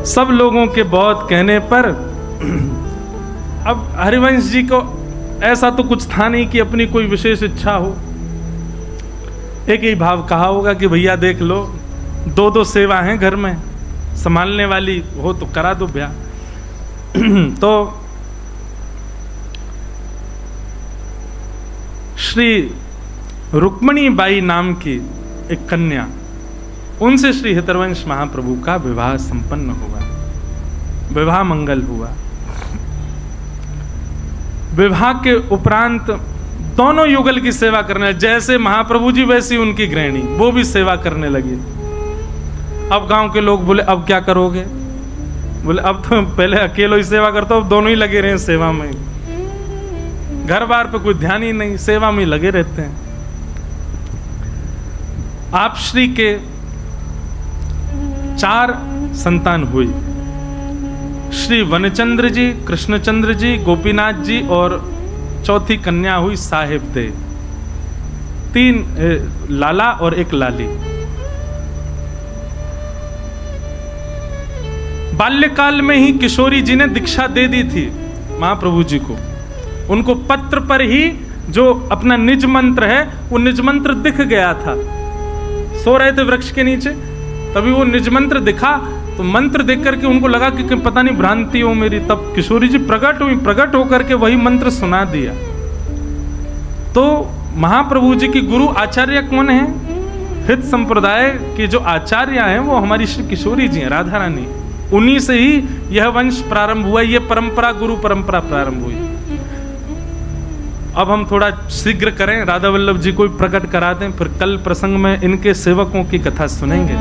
सब लोगों के बहुत कहने पर अब हरिवंश जी को ऐसा तो कुछ था नहीं कि अपनी कोई विशेष इच्छा हो। एक ही भाव कहा होगा कि भैया देख लो, दो दो सेवा हैं घर में, संभालने वाली हो तो करा दो ब्याह। तो श्री रुक्मणी बाई नाम की एक कन्या, उनसे श्री हितरवंश महाप्रभु का विवाह संपन्न हुआ, विवाह मंगल हुआ। विवाह के उपरांत दोनों युगल की सेवा करने, जैसे महाप्रभु जी वैसी उनकी गृहिणी, वो भी सेवा करने लगी। अब गांव के लोग बोले अब क्या करोगे? बोले अब तो पहले अकेले ही सेवा करते हो, अब दोनों ही लगे रहे सेवा में, घर बार पे कोई ध्यान ही नहीं, सेवा में लगे रहते हैं। आप श्री के 4 संतान हुई, श्री वनचंद्र जी, कृष्णचंद्र जी, गोपीनाथ जी और चौथी कन्या हुई साहेब दे। 3 लाला और 1 लाली। बाल्यकाल में ही किशोरी जी ने दीक्षा दे दी थी महाप्रभु जी को। उनको पत्र पर ही जो अपना निज मंत्र है वो निज मंत्र दिख गया था। सो रहे थे वृक्ष के नीचे, तभी वो निज मंत्र दिखा, तो मंत्र देख करके उनको लगा कि पता नहीं भ्रांति हो मेरी। तब किशोरी जी प्रकट हुई, प्रकट होकर के वही मंत्र सुना दिया। तो महाप्रभु जी की गुरु आचार्य कौन है? हित संप्रदाय के जो आचार्य हैं वो हमारी श्री किशोरी जी हैं, राधा रानी। उन्हीं से ही यह वंश प्रारंभ हुआ, यह परंपरा, गुरु परंपरा प्रारंभ हुई। अब हम थोड़ा शीघ्र करें, राधा वल्लभ जी को प्रकट करा दें, फिर कल प्रसंग में इनके सेवकों की कथा सुनेंगे।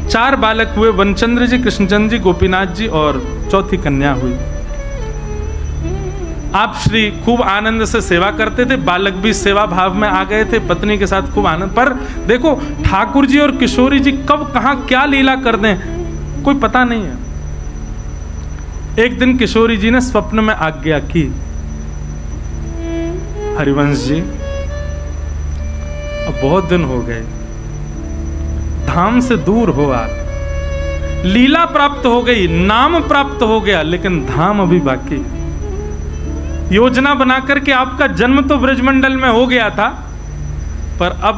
4 बालक हुए, वनचंद्र जी, कृष्णचंद्र जी, गोपीनाथ जी और चौथी कन्या हुई। आप श्री खूब आनंद से सेवा करते थे, बालक भी सेवा भाव में आ गए थे, पत्नी के साथ खूब आनंद। पर देखो ठाकुर जी और किशोरी जी कब कहां क्या लीला कर दें कोई पता नहीं है। एक दिन किशोरी जी ने स्वप्न में आज्ञा की, हरिवंश जी अब बहुत दिन हो गए, धाम से दूर हो आप, लीला प्राप्त हो गई, नाम प्राप्त हो गया, लेकिन धाम अभी बाकी। योजना बना करके आपका जन्म तो ब्रजमंडल में हो गया था, पर अब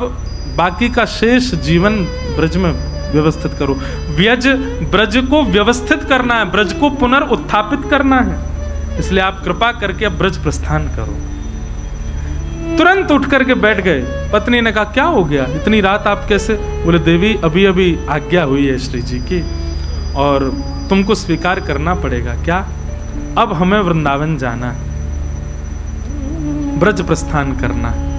बाकी का शेष जीवन ब्रज में व्यवस्थित करो। ब्रज को व्यवस्थित करना है, ब्रज को पुनर्उत्थापित करना है, इसलिए आप कृपा करके अब ब्रज प्रस्थान करो। तुरंत उठ करके बैठ गए। पत्नी ने कहा क्या हो गया, इतनी रात आप कैसे? बोले देवी अभी अभी आज्ञा हुई है श्री जी की और तुमको स्वीकार करना पड़ेगा। क्या? अब हमें वृंदावन जाना है। ब्रज प्रस्थान करना है।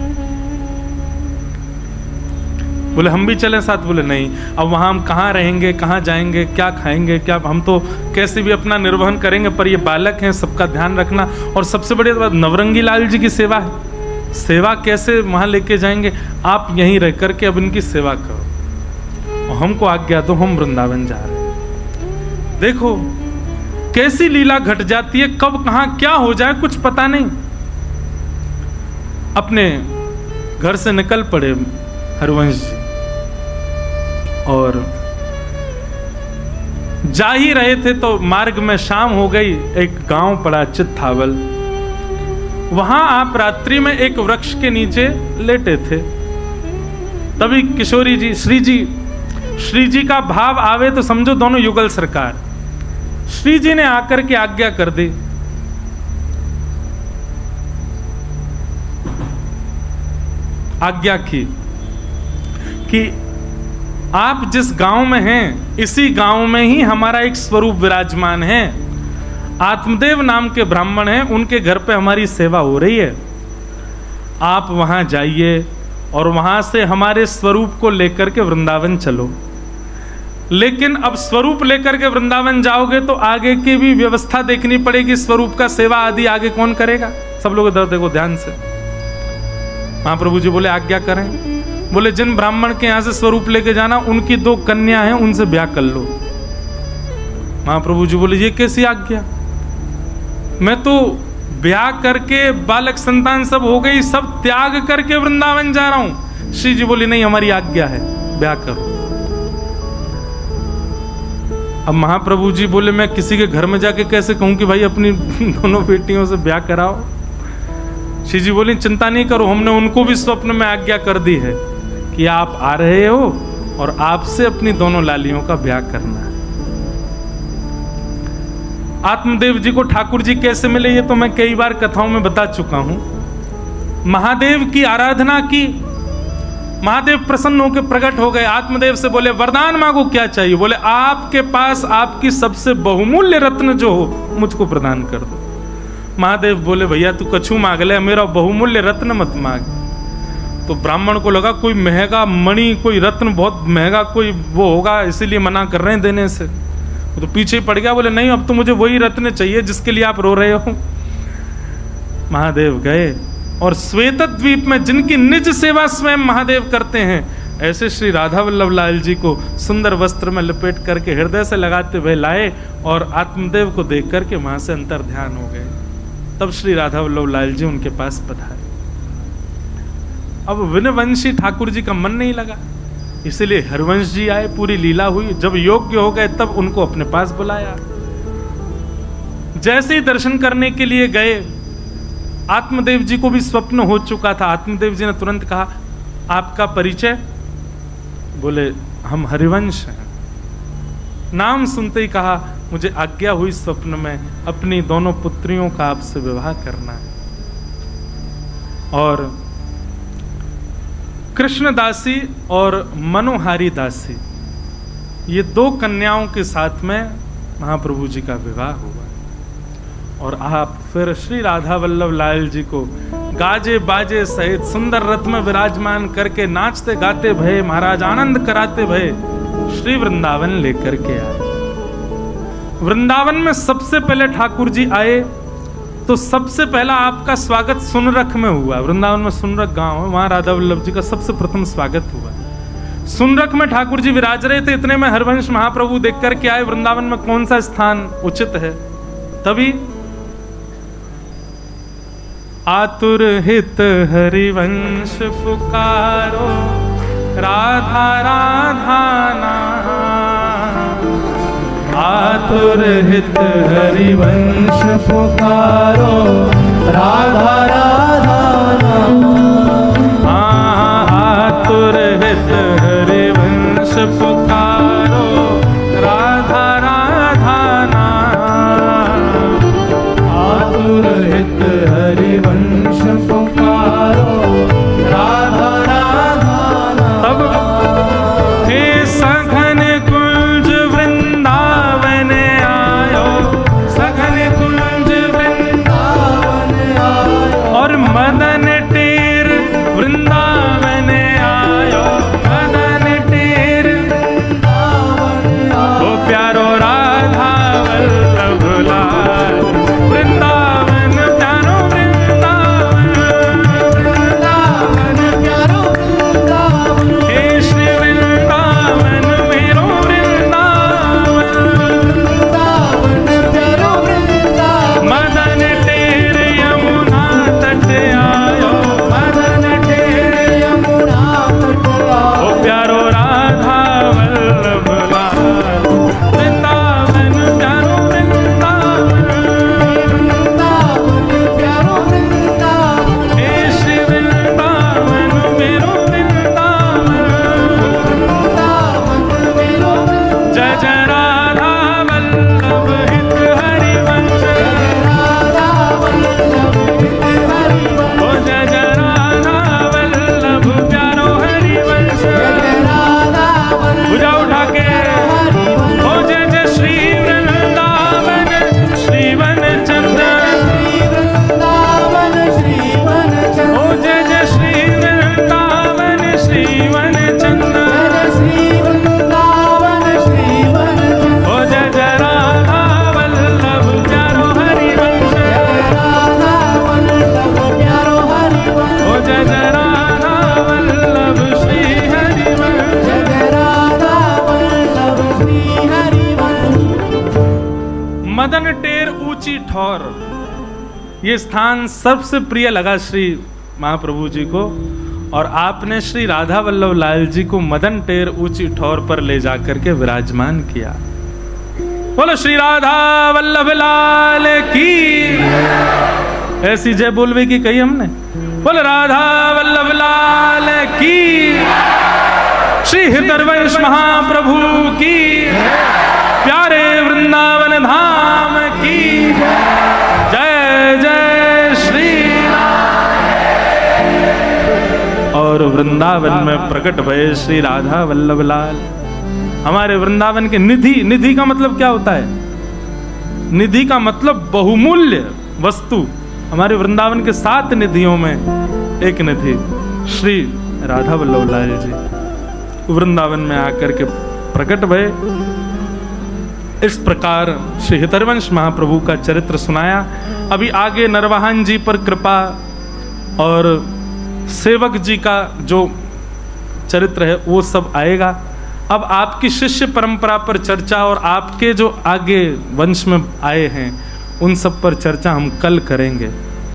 बोले हम भी चलें साथ? बोले नहीं, अब वहां हम कहाँ रहेंगे, कहाँ जाएंगे, क्या खाएंगे, क्या, हम तो कैसे भी अपना निर्वहन करेंगे, पर ये बालक हैं, सबका ध्यान रखना। और सबसे बड़ी बात, नवरंगी लाल जी की सेवा है, सेवा कैसे वहां लेके जाएंगे? आप यहीं रह करके अब इनकी सेवा करो और हमको आज्ञा दो, हम वृंदावन जा रहे हैं। देखो कैसी लीला घट जाती है, कब कहां क्या हो जाए कुछ पता नहीं। अपने घर से निकल पड़े हरवंश जी और जा ही रहे थे तो मार्ग में शाम हो गई। एक गांव पड़ा चित्थावल, वहां आप रात्रि में एक वृक्ष के नीचे लेटे थे। तभी किशोरी जी, श्री जी का भाव आवे तो समझो दोनों युगल सरकार। श्री जी ने आकर के आज्ञा कर दी, आज्ञा की कि आप जिस गांव में हैं इसी गांव में ही हमारा एक स्वरूप विराजमान है। आत्मदेव नाम के ब्राह्मण हैं, उनके घर पे हमारी सेवा हो रही है। आप वहां जाइए और वहां से हमारे स्वरूप को लेकर के वृंदावन चलो। लेकिन अब स्वरूप लेकर के वृंदावन जाओगे तो आगे की भी व्यवस्था देखनी पड़ेगी, स्वरूप का सेवा आदि आगे कौन करेगा? सब लोग इधर देखो ध्यान से। महाप्रभु जी बोले आज्ञा करें। बोले जिन ब्राह्मण के यहां से स्वरूप लेके जाना उनकी 2 कन्या हैं, उनसे ब्याह कर लो। महाप्रभु जी बोले ये कैसी आज्ञा? मैं तो ब्याह करके बालक संतान सब हो गई, सब त्याग करके वृंदावन जा रहा हूं। श्री जी बोले नहीं, हमारी आज्ञा है, ब्याह करो। अब महाप्रभु जी बोले मैं किसी के घर में जाके कैसे कहूं कि भाई अपनी दोनों बेटियों से ब्याह कराओ? श्री जी बोले चिंता नहीं करो, हमने उनको भी स्वप्न में आज्ञा कर दी है कि आप आ रहे हो और आपसे अपनी दोनों लालियों का ब्याह करना है। आत्मदेव जी को ठाकुर जी कैसे मिले ये तो मैं कई बार कथाओं में बता चुका हूं। महादेव की आराधना की, महादेव प्रसन्न होकर प्रकट हो गए। आत्मदेव से बोले वरदान मांगो, क्या चाहिए? बोले आपके पास आपकी सबसे बहुमूल्य रत्न जो हो मुझको प्रदान कर दो। महादेव बोले भैया तू कछु मांग ले, मेरा बहुमूल्य रत्न मत मांग। तो ब्राह्मण को लगा कोई महंगा मणि, कोई रत्न बहुत महंगा कोई वो होगा, इसीलिए मना कर रहे हैं देने से। तो पीछे ही पड़ गया, बोले नहीं अब तो मुझे वही रत्न चाहिए जिसके लिए आप रो रहे हो। महादेव गए और श्वेत द्वीप में जिनकी निज सेवा स्वयं महादेव करते हैं, ऐसे श्री राधा वल्लभ लाल जी को सुंदर वस्त्र में लपेट करके हृदय से लगाते हुए लाए और आत्मदेव को देख करके वहां से अंतर ध्यान हो गए। तब श्री राधा वल्लभ लाल जी उनके पास पधारे। अब विनवंशी ठाकुर जी का मन नहीं लगा, इसलिए हरवंश जी आए, पूरी लीला हुई। जब योग्य हो गए तब उनको अपने पास बुलाया। जैसे ही दर्शन करने के लिए गए, आत्मदेव जी को भी स्वप्न हो चुका था। आत्मदेव जी ने तुरंत कहा आपका परिचय? बोले हम हरिवंश हैं। नाम सुनते ही कहा मुझे आज्ञा हुई स्वप्न में अपनी दोनों पुत्रियों का आपसे विवाह करना है। और कृष्ण दासी और मनोहारी दासी, ये 2 कन्याओं के साथ में महाप्रभु जी का विवाह हुआ। और आप फिर श्री राधा वल्लभ लाल जी को गाजे बाजे सहित सुंदर रथ में विराजमान करके नाचते गाते भये, महाराज आनंद कराते भये श्री वृंदावन लेकर के आए। वृंदावन में सबसे पहले ठाकुर जी आए तो सबसे पहला आपका स्वागत सुनरख में हुआ। वृंदावन में सुनरख गांव है, वहां राधा वल्लभ जी का सबसे प्रथम स्वागत हुआ। सुनरख में ठाकुर जी विराज रहे थे, इतने में हरवंश महाप्रभु देख करके आए वृंदावन में कौन सा स्थान उचित है। तभी आतुर हित हरिवंश पुकारो, राधा राधा नाम। आतुर हित हरिवंश पुकारो, राधा राधा नाम। आतुर हित हरिवंश पुकारो, राधा राधा नाम। आतुर हित हरिवंश पुकारो, राधा राधा नाम। तब हे सघन कुंज वृंदावन आयो, सघन कुंज वृंदावन आयो। मदन टेर ऊंची ठौर। ये स्थान सबसे प्रिय लगा श्री महाप्रभु जी को, और आपने श्री राधा वल्लभ लाल जी को मदन टेर ऊंची ठौर पर ले जाकर के विराजमान किया। बोलो श्री राधा वल्लभ लाल की। ऐसी जय बोलवे की कही हमने। बोलो राधा वल्लभ लाल की। श्री हृदयवंश महाप्रभु की। प्यारे वृंदावन धाम की जय जय श्री। और वृंदावन में प्रकट भये श्री राधा वल्लभ लाल। हमारे वृंदावन के निधि। निधि का मतलब क्या होता है? निधि का मतलब बहुमूल्य वस्तु। हमारे वृंदावन के 7 निधियों में एक निधि श्री राधा वल्लभ लाल जी वृंदावन में आकर के प्रकट भये। इस प्रकार श्री हितरवंश महाप्रभु का चरित्र सुनाया। अभी आगे नरवाहन जी पर कृपा और सेवक जी का जो चरित्र है वो सब आएगा। अब आपकी शिष्य परंपरा पर चर्चा और आपके जो आगे वंश में आए हैं उन सब पर चर्चा हम कल करेंगे।